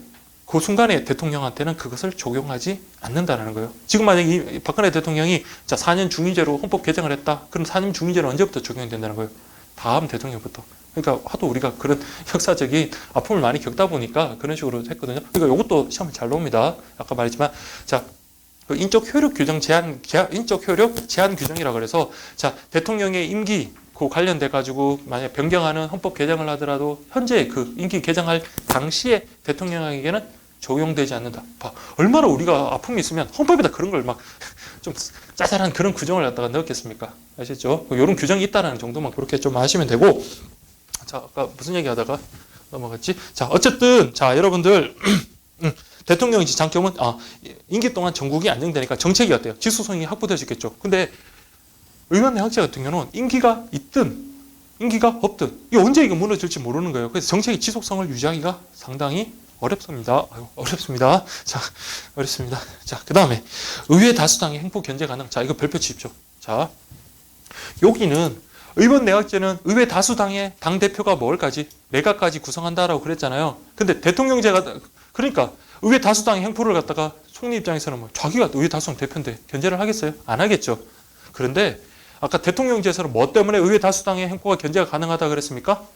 [SPEAKER 1] 그 순간에 대통령한테는 그것을 적용하지 않는다는 거예요. 지금 만약에 이 박근혜 대통령이 자 4년 중위제로 헌법 개정을 했다. 그럼 4년 중위제는 언제부터 적용이 된다는 거예요? 다음 대통령부터. 그러니까 하도 우리가 그런 역사적인 아픔을 많이 겪다 보니까 그런 식으로 했거든요. 그러니까 이것도 시험에 잘 나옵니다. 아까 말했지만 자 그 인적 효력 규정 인적 효력 제한 규정이라 그래서 자 대통령의 임기 그 관련돼 가지고 만약 변경하는 헌법 개정을 하더라도 현재 그 임기 개정할 당시에 대통령에게는 적용되지 않는다. 봐, 얼마나 우리가 아픔이 있으면 헌법에다 그런 걸 막 좀 짜잘한 그런 규정을 갖다가 넣었겠습니까? 아시죠? 이런 규정이 있다는 정도만 그렇게 좀 아시면 되고. 자, 아까 무슨 얘기하다가 넘어갔지? 자, 어쨌든 자 여러분들 대통령의 장점은 임기 동안 전국이 안정되니까 정책이 어때요? 지수성이 확보될 수 있겠죠. 근데 의원 내각제 같은 경우는 임기가 있든 임기가 없든 이게 언제 이거 무너질지 모르는 거예요. 그래서 정책의 지속성을 유지하기가 상당히 어렵습니다. 어렵습니다. 자, 어렵습니다. 자, 그 다음에 의회 다수당의 행포 견제 가능. 자, 이거 별표 치십시오. 자, 여기는 의원 내각제는 의회 다수당의 당대표가 뭘까지? 내각까지 구성한다라고 그랬잖아요. 근데 대통령제가, 그러니까 의회 다수당의 행포를 갖다가 총리 입장에서는 뭐 자기가 의회 다수당 대표인데 견제를 하겠어요? 안 하겠죠. 그런데 아까 대통령제에서는 뭐 때문에 의회 다수당의 행포가 견제가 가능하다 그랬습니까?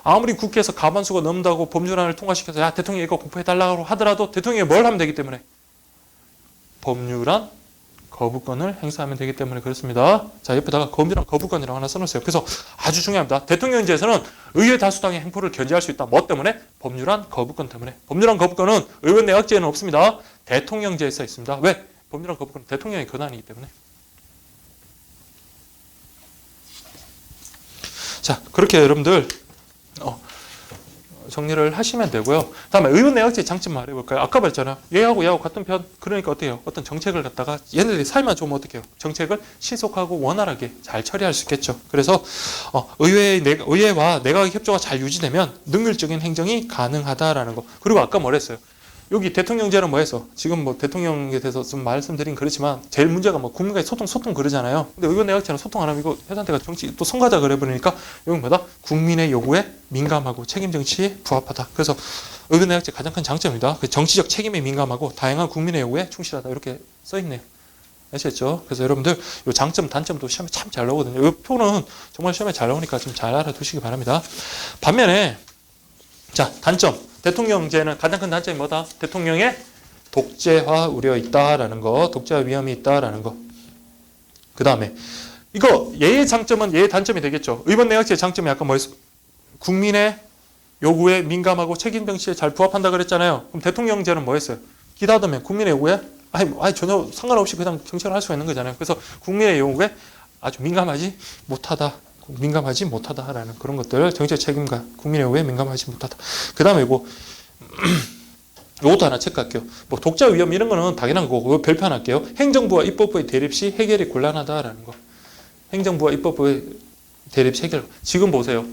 [SPEAKER 1] 아무리 국회에서 가반수가 넘는다고 법률안을 통과시켜서 야 대통령이 이거 공포해달라고 하더라도 대통령이 뭘 하면 되기 때문에 법률안 거부권을 행사하면 되기 때문에 그렇습니다. 자 옆에다가 법률안 거부권이라고 하나 써놓으세요. 그래서 아주 중요합니다. 대통령제에서는 의회 다수당의 행포를 견제할 수 있다. 뭐 때문에? 법률안 거부권 때문에. 법률안 거부권은 의원 내각제에는 없습니다. 대통령제에서 있습니다. 왜? 법률안 거부권은 대통령의 권한이기 때문에. 자 그렇게 여러분들 정리를 하시면 되고요. 다음에 의원 내각제의 장점 말해볼까요? 아까 말했잖아요. 얘하고 같은 편. 그러니까 어때요? 어떤 정책을 갖다가 얘네들이 사이만 좋으면 어떡해요? 정책을 신속하고 원활하게 잘 처리할 수 있겠죠. 그래서 의회와 내각의 협조가 잘 유지되면 능률적인 행정이 가능하다라는 거. 그리고 아까 뭐랬어요? 여기 대통령제는 뭐해서 지금 뭐 대통령에 대해서 좀 말씀드린 그렇지만 제일 문제가 뭐 국민과의 소통 그러잖아요. 근데 의원 내각제는 소통 안 하면 이거 해산대가 정치 또 성가자 그래버리니까 여기 뭐다? 국민의 요구에 민감하고 책임 정치에 부합하다. 그래서 의원 내각제 가장 큰 장점입니다. 그 정치적 책임에 민감하고 다양한 국민의 요구에 충실하다 이렇게 써 있네요. 아시겠죠? 그래서 여러분들 이 장점 단점도 시험에 참 잘 나오거든요. 이 표는 정말 시험에 잘 나오니까 좀 잘 알아두시기 바랍니다. 반면에 자 단점. 대통령제는 가장 큰 단점이 뭐다? 대통령의 독재화 우려 있다라는 거, 독재화 위험이 있다라는 거. 그 다음에 이거 얘의 장점은 얘의 단점이 되겠죠. 의원 내각제의 장점이 아까 뭐였어? 국민의 요구에 민감하고 책임 정치에 잘 부합한다 그랬잖아요. 그럼 대통령제는 뭐였어요? 기다두면 국민의 요구에 아니 전혀 상관없이 그냥 정책을 할 수가 있는 거잖아요. 그래서 국민의 요구에 아주 민감하지 못하다라는 그런 것들, 정책 책임과 국민의 요구에 민감하지 못하다. 그 다음에 요것도 하나 체크할게요. 뭐 독자 위험 이런 거는 당연한 거고 별표 하나 할게요. 행정부와 입법부의 대립 시 해결이 곤란하다라는 거. 행정부와 입법부의 대립 시 해결. 지금 보세요.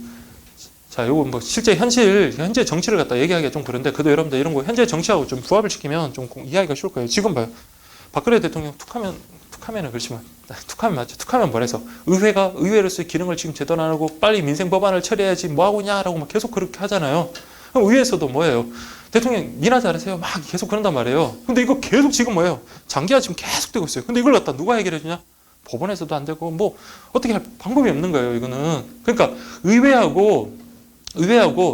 [SPEAKER 1] 자, 요거 뭐 실제 현재 정치를 갖다 얘기하기가 좀 그런데 그래도 여러분들 이런 거 현재 정치하고 좀 부합을 시키면 좀 이해하기가 쉬울 거예요. 지금 봐요. 박근혜 대통령 툭하면은 그렇지만 툭하면 맞죠. 툭하면 뭐래서 의회로서의 기능을 지금 제대로 안 하고 빨리 민생 법안을 처리해야지 뭐 하고 있냐라고 막 계속 그렇게 하잖아요. 그럼 의회에서도 뭐예요? 대통령 니나 잘하세요. 막 계속 그런단 말이에요. 근데 이거 계속 지금 뭐예요? 장기화 지금 계속 되고 있어요. 근데 이걸 갖다 누가 해결해 주냐? 법원에서도 안 되고 뭐 어떻게 할 방법이 없는 거예요. 이거는. 그러니까 의회하고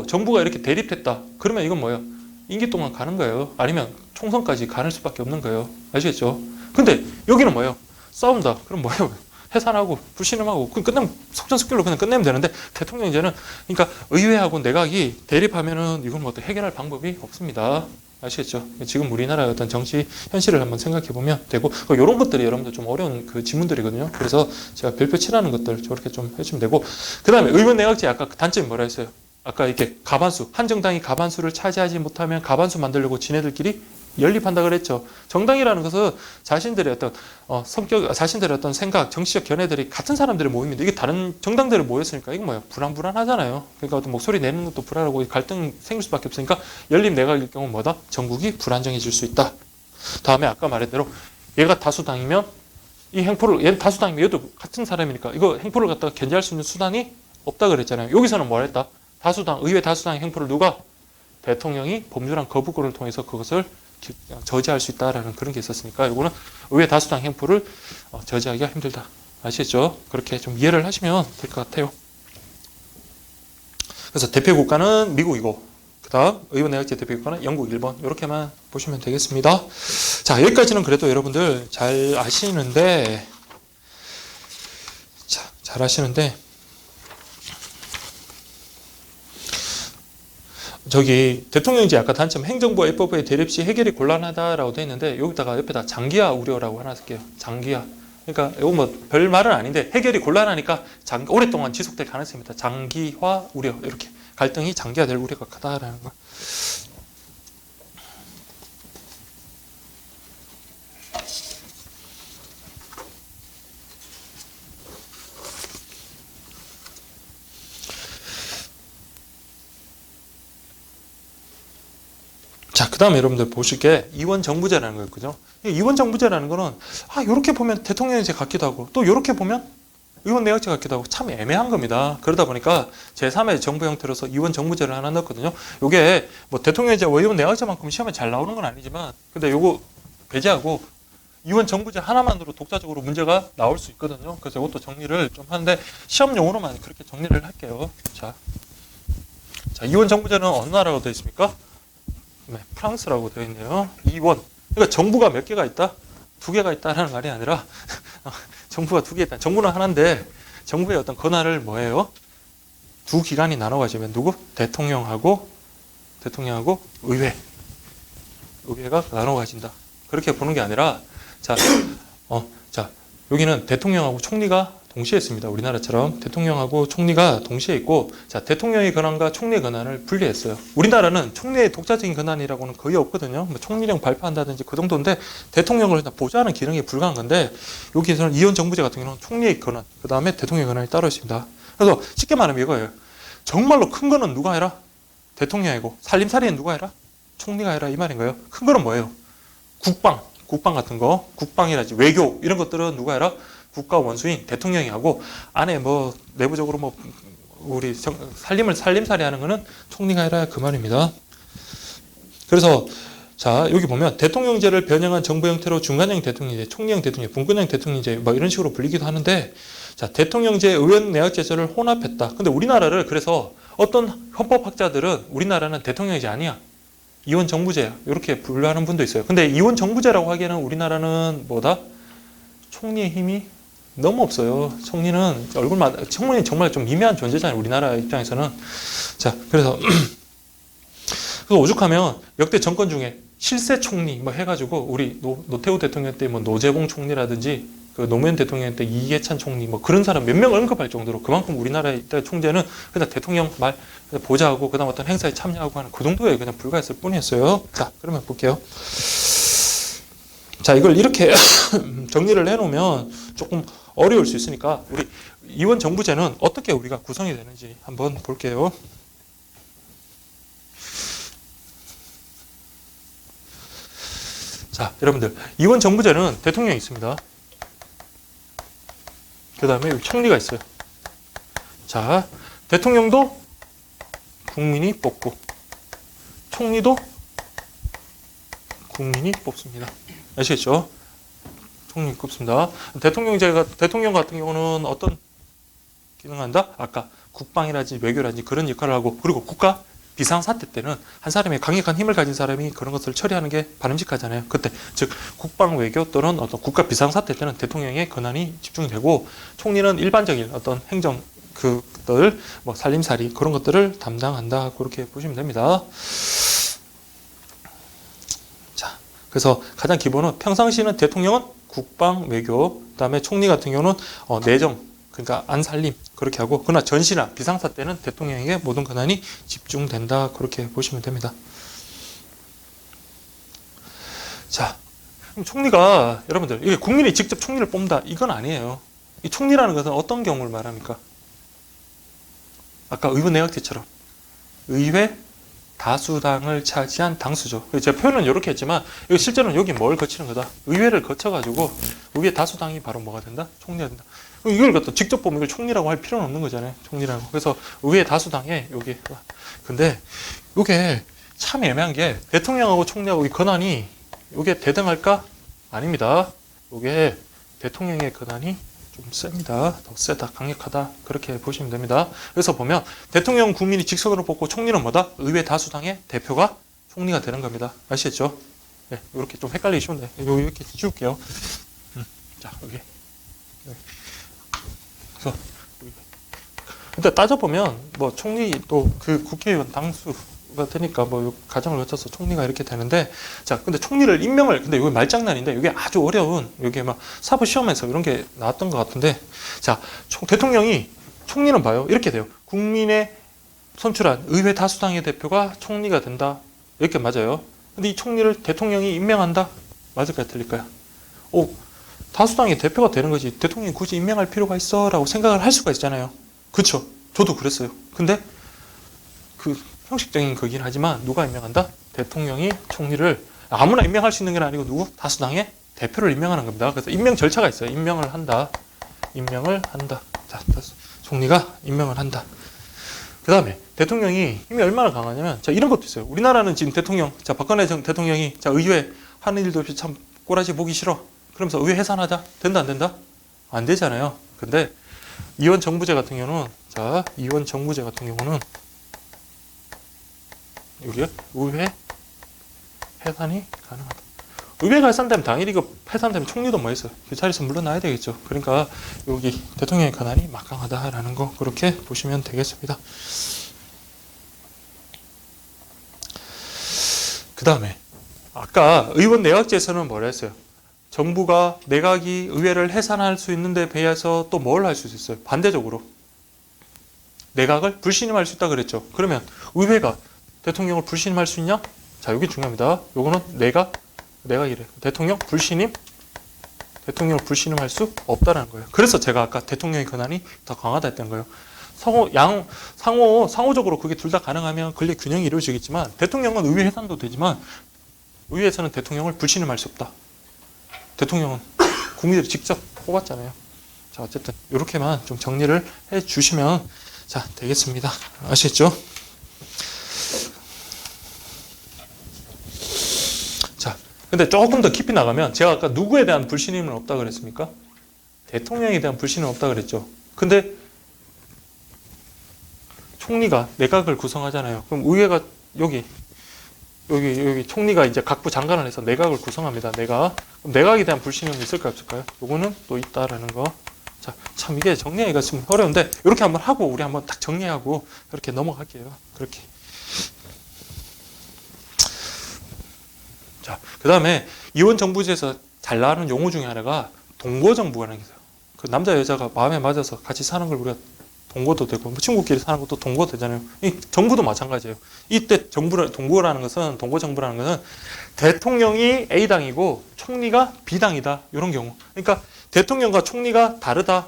[SPEAKER 1] 정부가 이렇게 대립했다. 그러면 이건 뭐예요? 임기 동안 가는 거예요. 아니면 총선까지 가는 수밖에 없는 거예요. 아시겠죠? 근데 여기는 뭐예요? 싸운다. 그럼 뭐예요? 해산하고 불신임하고 끝내면 속전속결로 그냥 끝내면 되는데 대통령제는 그러니까 의회하고 내각이 대립하면은 이건 뭐 해결할 방법이 없습니다. 아시겠죠? 지금 우리나라의 어떤 정치 현실을 한번 생각해 보면 되고 이런 것들이 여러분들 좀 어려운 그 지문들이거든요. 그래서 제가 별표 칠하는 것들 저렇게 좀 해주면 되고 그 다음에 의원 내각제 아까 그 단점이 뭐라 했어요? 아까 이렇게 가반수 한 정당이 가반수를 차지하지 못하면 가반수 만들려고 지네들끼리 연립한다 그랬죠. 정당이라는 것은 자신들의 어떤 성격, 자신들의 어떤 생각, 정치적 견해들이 같은 사람들의 모임인데 이게 다른 정당들이 모였으니까 이게 뭐예요? 불안하잖아요. 그러니까 어떤 목소리 내는 것도 불안하고 갈등 생길 수밖에 없으니까 연립 내각일 경우 뭐다? 전국이 불안정해질 수 있다. 다음에 아까 말했대로 얘가 다수당이면 이 행포를 얘는 다수당이면 얘도 같은 사람이니까 이거 행포를 갖다가 견제할 수 있는 수단이 없다 그랬잖아요. 여기서는 뭘 했다? 의회 다수당 행포를 누가? 대통령이 법률안 거부권을 통해서 그것을 저지할 수 있다라는 그런 게 있었으니까 이거는 의회 다수당 행포를 저지하기가 힘들다. 아시겠죠? 그렇게 좀 이해를 하시면 될 것 같아요. 그래서 대표 국가는 미국이고 그 다음 의원 내각제 대표 국가는 영국, 일본 이렇게만 보시면 되겠습니다. 자, 여기까지는 그래도 여러분들 잘 아시는데 잘 아시는데 저기 대통령제 아까 단점 행정부 입법의 대립 시 해결이 곤란하다라고 되어 있는데 여기다가 옆에다 장기화 우려라고 하나 쓸게요. 장기화. 그러니까 이거 뭐 별 말은 아닌데 해결이 곤란하니까 오랫동안 지속될 가능성이 있다. 장기화 우려 이렇게 갈등이 장기화될 우려가 크다라는 거. 자, 그 다음에 여러분들 보실 게 이원정부제라는 거였거든요. 이원정부제라는 거는 이렇게 보면 대통령제 같기도 하고 또 이렇게 보면 의원내각제 같기도 하고 참 애매한 겁니다. 그러다 보니까 제3의 정부 형태로서 이원정부제를 하나 넣었거든요. 이게 뭐 대통령제, 의원내각제만큼 시험에 잘 나오는 건 아니지만 근데 요거 배제하고 이원정부제 하나만으로 독자적으로 문제가 나올 수 있거든요. 그래서 이것도 정리를 좀 하는데 시험 용어로만 그렇게 정리를 할게요. 자, 이원정부제는 어느 나라가 되어 있습니까? 네, 프랑스라고 되어 있네요. 이원. 그러니까 정부가 몇 개가 있다? 2개가 있다라는 말이 아니라 정부가 2개 있다. 정부는 하나인데 정부의 어떤 권한을 뭐예요? 두 기관이 나눠 가지면 누구? 대통령하고 의회가 나눠 가진다. 그렇게 보는 게 아니라 자, 여기는 대통령하고 총리가 동시에 있습니다. 우리나라처럼 대통령하고 총리가 동시에 있고 자, 대통령의 권한과 총리의 권한을 분리했어요. 우리나라는 총리의 독자적인 권한이라고는 거의 없거든요. 뭐 총리령 발표한다든지 그 정도인데 대통령을 보좌하는 기능에 불과한 건데 여기에서는 이원정부제 같은 경우는 총리의 권한, 그 다음에 대통령의 권한이 따로 있습니다. 그래서 쉽게 말하면 이거예요. 정말로 큰 거는 누가 해라? 대통령이고 살림살이는 누가 해라? 총리가 해라 이 말인 거예요. 큰 거는 뭐예요? 국방 같은 거, 국방이라든지 외교 이런 것들은 누가 해라? 국가 원수인 대통령이 하고 안에 뭐 내부적으로 뭐 우리 살림살이 하는 거는 총리가 해라 그 말입니다. 그래서 자, 여기 보면 대통령제를 변형한 정부 형태로 중간형 대통령제, 총리형 대통령제, 분권형 대통령제 뭐 이런 식으로 불리기도 하는데 자, 대통령제, 의원 내각제를 혼합했다. 근데 우리나라를 그래서 어떤 헌법학자들은 우리나라는 대통령제 아니야. 이원 정부제야. 이렇게 분류하는 분도 있어요. 근데 이원 정부제라고 하기에는 우리나라는 뭐다? 총리의 힘이 너무 없어요. 총리는 총리는 정말 좀 미미한 존재잖아요. 우리나라 입장에서는. 자, 그래서 오죽하면 역대 정권 중에 실세 총리 뭐 해가지고 우리 노태우 대통령 때 뭐 노재봉 총리라든지 그 노무현 대통령 때 이해찬 총리 뭐 그런 사람 몇 명 언급할 정도로 그만큼 우리나라의 이때 총재는 그냥 대통령 말 보좌하고 그다음 어떤 행사에 참여하고 하는 그 정도에 그냥 불과했을 뿐이었어요. 자, 그러면 볼게요. 자, 이걸 이렇게 정리를 해놓으면 조금 어려울 수 있으니까 우리 이원 정부제는 어떻게 우리가 구성이 되는지 한번 볼게요. 자, 여러분들 이원 정부제는 대통령이 있습니다. 그 다음에 여기 총리가 있어요. 자, 대통령도 국민이 뽑고 총리도 국민이 뽑습니다. 아시겠죠? 총리 뽑습니다. 대통령 같은 경우는 어떤 기능을 한다? 아까 국방이라든지 외교라든지 그런 역할을 하고 그리고 국가 비상사태 때는 한 사람의 강력한 힘을 가진 사람이 그런 것을 처리하는 게 바람직하잖아요. 그때 즉 국방 외교 또는 어떤 국가 비상사태 때는 대통령의 권한이 집중되고 총리는 일반적인 어떤 행정 그들 뭐 살림살이 그런 것들을 담당한다. 그렇게 보시면 됩니다. 자, 그래서 가장 기본은 평상시는 대통령은 국방 외교, 그다음에 총리 같은 경우는 내정, 그러니까 안살림 그렇게 하고 그러나 전시나 비상사 때는 대통령에게 모든 권한이 집중된다. 그렇게 보시면 됩니다. 자, 총리가 여러분들 이게 국민이 직접 총리를 뽑는다 이건 아니에요. 이 총리라는 것은 어떤 경우를 말합니까? 아까 의원 내각제처럼 의회 다수당을 차지한 당수죠. 제가 표현은 이렇게 했지만 이거 실제로는 여기 뭘 거치는 거다? 의회를 거쳐가지고 의회 다수당이 바로 뭐가 된다? 총리가 된다. 이걸 갖다 직접 보면 이걸 총리라고 할 필요는 없는 거잖아요. 총리라고. 그래서 의회 다수당에 여기. 근데 이게 참 애매한 게 대통령하고 총리하고 이 권한이 이게 대등할까? 아닙니다. 이게 대통령의 권한이 좀 셉니다. 더 세다, 강력하다. 그렇게 보시면 됩니다. 그래서 보면 대통령 국민이 직선으로 뽑고 총리는 뭐다? 의회 다수당의 대표가 총리가 되는 겁니다. 아시겠죠? 네, 이렇게 좀 헷갈리시면 돼. 이렇게 지울게요. 자, 여기. 그래서 근데 따져보면 뭐 총리 또 그 국회의원 당수가 되니까 뭐 과정을 거쳐서 총리가 이렇게 되는데, 자, 근데 총리를 임명을, 근데 이게 말장난인데 이게 아주 어려운, 이게 막 사법 시험에서 이런 게 나왔던 것 같은데, 자, 대통령이, 총리는 봐요. 이렇게 돼요. 국민의 선출한 의회 다수당의 대표가 총리가 된다. 이렇게 맞아요. 근데 이 총리를 대통령이 임명한다? 맞을까요? 틀릴까요? 다수당의 대표가 되는 거지. 대통령이 굳이 임명할 필요가 있어? 라고 생각을 할 수가 있잖아요. 그쵸? 저도 그랬어요. 근데 그 형식적인 거긴 하지만 누가 임명한다? 대통령이 총리를 아무나 임명할 수 있는 게 아니고 누구? 다수당의 대표를 임명하는 겁니다. 그래서 임명 절차가 있어요. 임명을 한다. 자, 총리가 임명을 한다. 그 다음에 대통령이 힘이 얼마나 강하냐면, 자, 이런 것도 있어요. 우리나라는 지금 대통령, 자, 박근혜 대통령이, 자, 의회 하는 일도 없이 참 꼬라지 보기 싫어. 그러면서 의회 해산하자. 된다, 안 된다? 안 되잖아요. 근데 이원 정부제 같은 경우는, 자, 이원 정부제 같은 경우는 여기요, 의회 해산이 가능하다. 의회가 해산되면 당연히 그 해산되면 총리도 뭐 했어요? 그 자리에서 물러나야 되겠죠. 그러니까 여기 대통령의 권한이 막강하다라는 거 그렇게 보시면 되겠습니다. 그 다음에 아까 의원 내각제에서는 뭐라 했어요? 정부가 내각이 의회를 해산할 수 있는데 비해서 또 뭘 할 수 있어요? 반대적으로 내각을 불신임할 수 있다 그랬죠. 그러면 의회가 대통령을 불신임할 수 있냐? 자, 여기 중요합니다. 요거는 내각이래. 대통령을 불신임할 수 없다라는 거예요. 그래서 제가 아까 대통령의 권한이 더 강하다 했던 거예요. 상호적으로 그게 둘 다 가능하면 권력 균형이 이루어지겠지만, 대통령은 의회 해산도 되지만 의회에서는 대통령을 불신임할 수 없다. 대통령은 국민들이 직접 뽑았잖아요. 자, 어쨌든 이렇게만 좀 정리를 해 주시면 자 되겠습니다. 아시겠죠? 자, 근데 조금 더 깊이 나가면, 제가 아까 누구에 대한 불신임은 없다 그랬습니까? 대통령에 대한 불신임은 없다 그랬죠. 근데 총리가 내각을 구성하잖아요. 그럼 의회가 여기 총리가 이제 각부 장관을 해서 내각을 구성합니다. 그럼 내각에 대한 불신임은 있을까요, 없을까요? 요거는 또 있다라는 거. 자, 참 이게 정리하기가 좀 어려운데, 이렇게 한번 하고 우리 한번 딱 정리하고 그렇게 넘어갈게요. 그렇게. 자, 그 다음에 이원 정부제에서 잘 나가는 용어 중에 하나가 동거정부라는 게 있어요. 그 남자 여자가 마음에 맞아서 같이 사는 걸 우리가 동거도 되고, 뭐 친구끼리 사는 것도 동거 되잖아요. 이 정부도 마찬가지예요. 이때 동거라는 것은, 동거정부라는 것은 대통령이 A당이고 총리가 B당이다. 이런 경우. 그러니까 대통령과 총리가 다르다.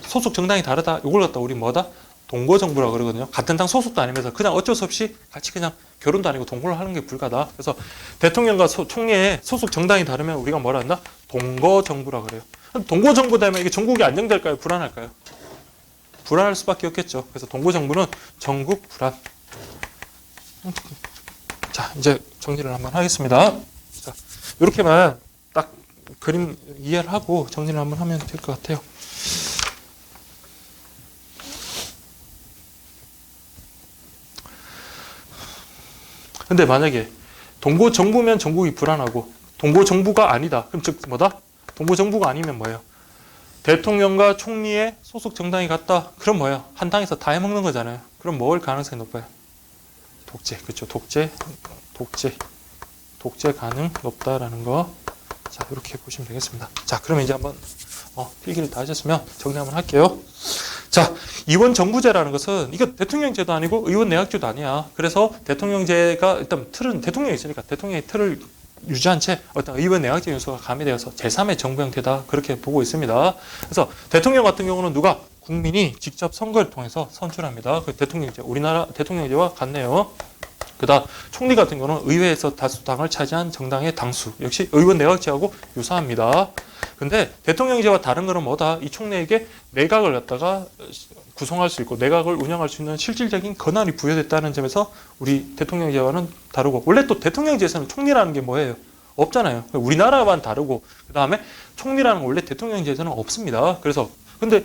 [SPEAKER 1] 소속 정당이 다르다. 이걸 갖다 우리 뭐다? 동거정부라고 그러거든요. 같은 당 소속도 아니면서 그냥 어쩔 수 없이 같이 그냥 결혼도 아니고 동거를 하는 게 불가다. 그래서 대통령과 총리의 소속 정당이 다르면 우리가 뭐라 한다? 동거정부라고 그래요. 동거정부 되면 이게 전국이 안정될까요? 불안할까요? 불안할 수밖에 없겠죠. 그래서 동거정부는 전국 불안. 자, 이제 정리를 한번 하겠습니다. 자, 이렇게만 딱 그림 이해를 하고 정리를 한번 하면 될 것 같아요. 근데 만약에 동거정부면 전국이 불안하고 동거정부가 아니다. 그럼 즉 뭐다? 동거정부가 아니면 뭐예요? 대통령과 총리의 소속 정당이 같다. 그럼 뭐예요? 한 당에서 다 해먹는 거잖아요. 그럼 뭘 가능성이 높아요? 독재. 그렇죠. 독재 가능 높다라는 거. 자, 이렇게 보시면 되겠습니다. 자, 그러면 이제 한번 필기를 다 하셨으면 정리 한번 할게요. 자, 이원 정부제라는 것은 이거 대통령제도 아니고 의원 내각제도 아니야. 그래서 대통령제가 일단 틀은 대통령이 있으니까 대통령의 틀을 유지한 채 어떤 의원 내각제 요소가 가미되어서 제3의 정부 형태다. 그렇게 보고 있습니다. 그래서 대통령 같은 경우는 누가? 국민이 직접 선거를 통해서 선출합니다. 그 대통령제, 우리나라 대통령제와 같네요. 그다음 총리 같은 경우는 의회에서 다수당을 차지한 정당의 당수. 역시 의원 내각제하고 유사합니다. 근데 대통령제와 다른 거는 뭐다? 이 총리에게 내각을 갖다가 구성할 수 있고 내각을 운영할 수 있는 실질적인 권한이 부여됐다는 점에서 우리 대통령제와는 다르고, 원래 또 대통령제에서는 총리라는 게 뭐예요? 없잖아요. 우리나라만 다르고, 그 다음에 총리라는 건 원래 대통령제에서는 없습니다. 그래서 근데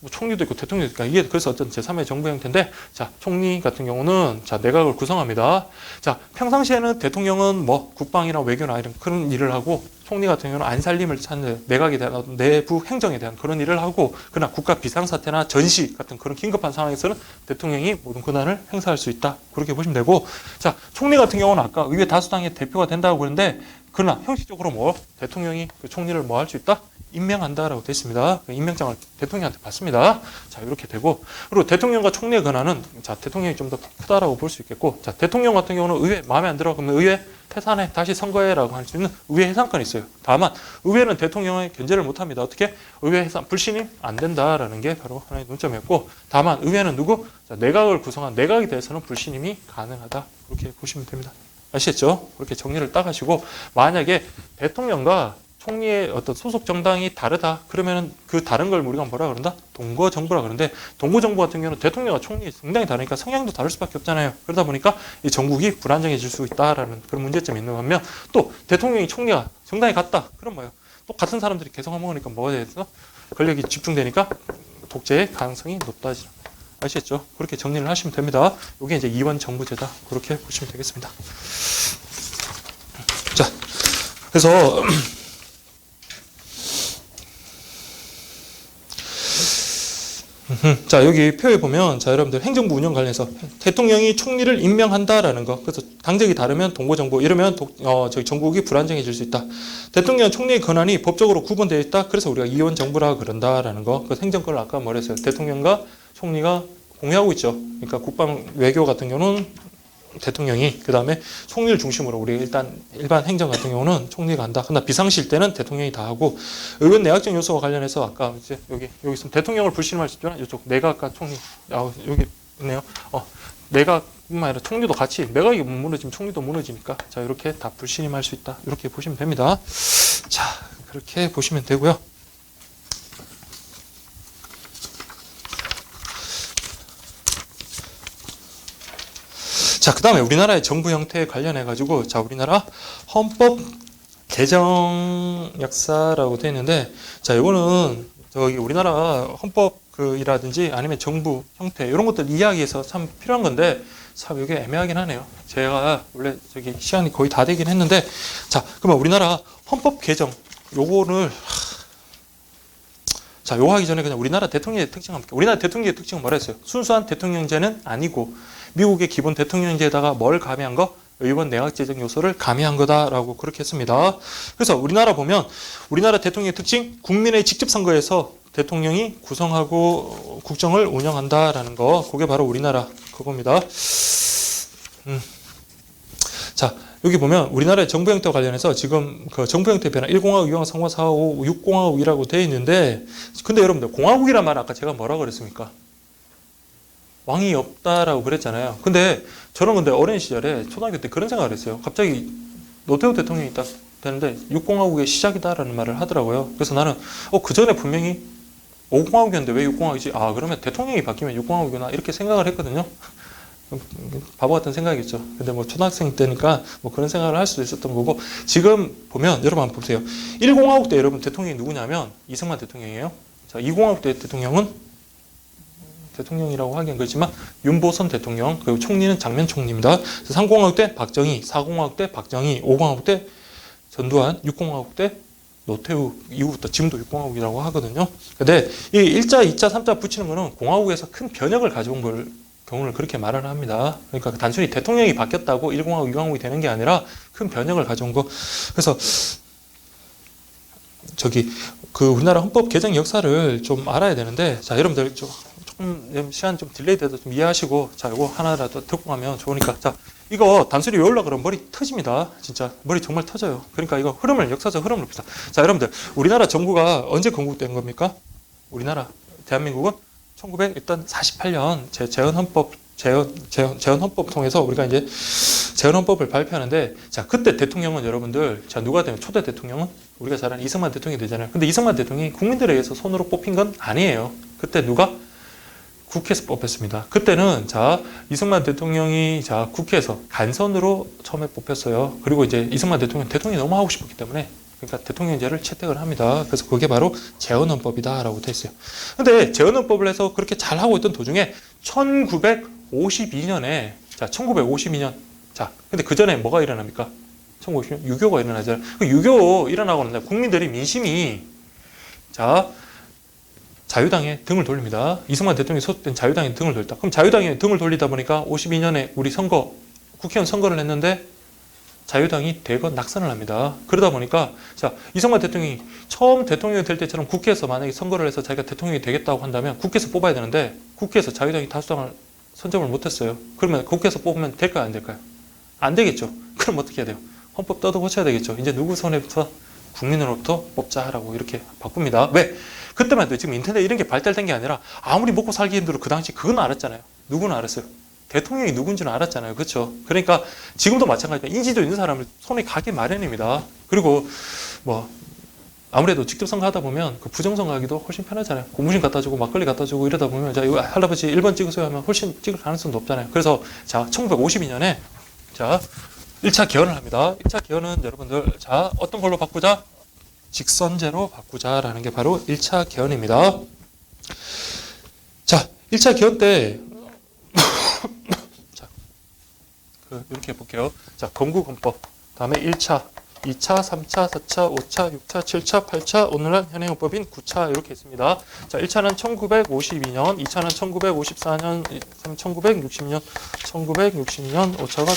[SPEAKER 1] 뭐 총리도 있고 대통령도 있고, 이게 그래서 어떤 제3의 정부 형태인데, 자, 총리 같은 경우는 자, 내각을 구성합니다. 자, 평상시에는 대통령은 뭐 국방이나 외교나 이런 그런 일을 하고, 총리 같은 경우는 안살림을 찾는 내각에 대한 내부 행정에 대한 그런 일을 하고, 그러나 국가 비상사태나 전시 같은 그런 긴급한 상황에서는 대통령이 모든 권한을 행사할 수 있다. 그렇게 보시면 되고, 자, 총리 같은 경우는 아까 의회 다수당의 대표가 된다고 그러는데, 그러나 형식적으로 뭐 대통령이 그 총리를 뭐 할 수 있다? 임명한다라고 되어 있습니다. 임명장을 대통령한테 받습니다. 자, 이렇게 되고, 그리고 대통령과 총리의 권한은 자, 대통령이 좀 더 크다라고 볼 수 있겠고, 자, 대통령 같은 경우는 의회 마음에 안 들어 그러면 의회 해산해 다시 선거해라고 할 수 있는 의회 해산권이 있어요. 다만 의회는 대통령의 견제를 못 합니다. 어떻게? 의회 해산 불신임 안 된다라는 게 바로 하나의 논점이었고, 다만 의회는 누구? 자, 내각을 구성한 내각에 대해서는 불신임이 가능하다. 그렇게 보시면 됩니다. 아시겠죠? 그렇게 정리를 딱 하시고, 만약에 대통령과 총리의 어떤 소속 정당이 다르다 그러면은 그 다른 걸 우리가 뭐라 그런다? 동거정부라 그러는데, 동거정부 같은 경우는 대통령과 총리 상당히 다르니까 성향도 다를 수밖에 없잖아요. 그러다 보니까 이 정국이 불안정해질 수 있다라는 그런 문제점이 있는 반면, 또 대통령이 총리가 정당이 같다 그럼 뭐예요? 또 같은 사람들이 개성을 먹으니까 뭐가 돼서 권력이 집중되니까 독재의 가능성이 높다지는. 아시겠죠? 그렇게 정리를 하시면 됩니다. 이게 이제 이원 정부제다. 그렇게 보시면 되겠습니다. 자, 그래서 자, 여기 표에 보면, 자, 여러분들 행정부 운영 관련해서 대통령이 총리를 임명한다라는 거. 그래서 당적이 다르면 동거정부, 이러면 저기 전국이 불안정해질 수 있다. 대통령 총리의 권한이 법적으로 구분되어 있다. 그래서 우리가 이원 정부라 그런다라는 거. 그 행정권을 아까 뭐랬어요? 대통령과 총리가 공유하고 있죠. 그러니까 국방 외교 같은 경우는 대통령이, 그 다음에 총리를 중심으로 우리 일반 행정 같은 경우는 총리가 한다. 그러나 비상시일 때는 대통령이 다 하고, 의원 내각적 요소와 관련해서 아까 이제 여기 있으면 대통령을 불신임할 수 있잖아. 이쪽 내각과 총리, 여기 있네요. 내각뿐만 아니라 총리도 같이, 내각이 무너지면 총리도 무너지니까, 자, 이렇게 다 불신임할 수 있다. 이렇게 보시면 됩니다. 자, 그렇게 보시면 되고요. 자, 그 다음에 우리나라의 정부 형태에 관련해 가지고, 자, 우리나라 헌법 개정 역사라고 되어 있는데, 자, 이거는 저기 우리나라 헌법 이라든지 아니면 정부 형태 이런 것들 이야기해서 참 필요한 건데, 참 이게 애매하긴 하네요. 제가 원래 저기 시간이 거의 다 되긴 했는데, 자, 그러면 우리나라 헌법 개정 요거를 자, 요거 하기 전에 그냥 우리나라 대통령의 특징 한번 볼게요. 우리나라 대통령의 특징은 뭐라 했어요? 순수한 대통령제는 아니고 미국의 기본 대통령제에다가 뭘 가미한 거? 의원 내각제적 요소를 가미한 거다라고 그렇게 했습니다. 그래서 우리나라 보면 우리나라 대통령의 특징, 국민의 직접 선거에서 대통령이 구성하고 국정을 운영한다라는 거, 그게 바로 우리나라 그겁니다. 자, 여기 보면 우리나라의 정부 형태와 관련해서 지금 그 정부 형태 변화 1공화국, 2공화국, 3공화국, 4공화국, 6공화국이라고 되어 있는데, 근데 여러분들 공화국이란 말 아까 제가 뭐라고 그랬습니까? 왕이 없다라고 그랬잖아요. 근데 저는 근데 어린 시절에 초등학교 때 그런 생각을 했어요. 갑자기 노태우 대통령이 딱 되는데 6공화국의 시작이다라는 말을 하더라고요. 그래서 나는 그 전에 분명히 5공화국이었는데 왜 6공화국이지? 아, 그러면 대통령이 바뀌면 6공화국이구나 이렇게 생각을 했거든요. 바보 같은 생각이겠죠. 근데 뭐 초등학생 때니까 뭐 그런 생각을 할 수도 있었던 거고, 지금 보면 여러분 한번 보세요. 1공화국 때 여러분 대통령이 누구냐면 이승만 대통령이에요. 자, 2공화국 때 대통령이라고 하기엔 그렇지만 윤보선 대통령, 그리고 총리는 장면 총리입니다. 3공화국 때 박정희, 4공화국 때 박정희, 5공화국 때 전두환, 6공화국 때 노태우 이후부터 지금도 6공화국이라고 하거든요. 근데 이 1자, 2자, 3자 붙이는 거는 공화국에서 큰 변혁을 가져온 걸 경우를 그렇게 말을 합니다. 그러니까 단순히 대통령이 바뀌었다고 1공화국, 2공화국이 되는 게 아니라 큰 변혁을 가져온 거. 그래서 저기 우리나라 헌법 개정 역사를 좀 알아야 되는데, 자, 여러분들 조금 시간 좀 딜레이 돼도 좀 이해하시고, 자, 이거 하나라도 듣고 가면 좋으니까. 자, 이거 단순히 외우려고 그러면 머리 터집니다. 진짜 머리 정말 터져요. 그러니까 이거 역사적 흐름을 봅시다. 자, 여러분들 우리나라 정부가 언제 건국된 겁니까? 우리나라 대한민국은 1948년 재헌헌법 재헌헌법 통해서 우리가 이제 재헌헌법을 발표하는데, 자, 그때 대통령은 여러분들, 자, 누가 되면 초대 대통령은 우리가 잘 아는 이승만 대통령이 되잖아요. 근데 이승만 대통령이 국민들에 의해서 손으로 뽑힌 건 아니에요. 그때 누가? 국회에서 뽑혔습니다. 그때는 자, 이승만 대통령이 자, 국회에서 간선으로 처음에 뽑혔어요. 그리고 이제 이승만 대통령이 너무 하고 싶었기 때문에, 그러니까 대통령제를 채택을 합니다. 그래서 그게 바로 재헌헌법이다라고 돼 있어요. 근데 재헌헌법을 해서 그렇게 잘 하고 있던 도중에 1952년에, 자, 1952년, 자, 근데 그 전에 뭐가 일어납니까? 1950년 유교가 일어나잖아요. 그 유교 일어나고 난 국민들이 민심이, 자, 자유당에 등을 돌립니다. 이승만 대통령이 소속된 자유당에 등을 돌렸다. 그럼 자유당에 등을 돌리다 보니까 52년에 우리 국회의원 선거를 했는데 자유당이 대거 낙선을 합니다. 그러다 보니까, 자, 이승만 대통령이 처음 대통령이 될 때처럼 국회에서 만약에 선거를 해서 자기가 대통령이 되겠다고 한다면 국회에서 뽑아야 되는데, 국회에서 자유당이 다수당을 선점을 못했어요. 그러면 국회에서 뽑으면 될까요, 안 될까요? 안 되겠죠. 그럼 어떻게 해야 돼요? 헌법 뜯어 고쳐야 되겠죠. 이제 누구 손에부터? 국민으로부터 뽑자라고 이렇게 바꿉니다. 왜? 그때만 해도 지금 인터넷 이런 게 발달된 게 아니라 아무리 먹고 살기 힘들어 그 당시 그건 알았잖아요. 누구는 알았어요. 대통령이 누군지는 알았잖아요. 그렇죠? 그러니까 지금도 마찬가지입니다. 인지도 있는 사람을 손에 가기 마련입니다. 그리고 뭐 아무래도 직접 선거하다 보면 그 부정선거하기도 훨씬 편하잖아요. 고무신 갖다 주고 막걸리 갖다 주고 이러다 보면, 자, 이거 할아버지 1번 찍으세요 하면 훨씬 찍을 가능성도 없잖아요. 그래서 자, 1952년에 자, 1차 개헌을 합니다. 1차 개헌은 여러분들, 자, 어떤 걸로 바꾸자? 직선제로 바꾸자라는 게 바로 1차 개헌입니다. 자, 1차 개헌 때 자, 이렇게 해볼게요. 자, 건국헌법, 다음에 1차, 2차, 3차, 4차, 5차, 6차, 7차, 8차, 오늘날 현행헌법인 9차 이렇게 있습니다. 자, 1차는 1952년, 2차는 1954년, 1960년, 1960년, 5차가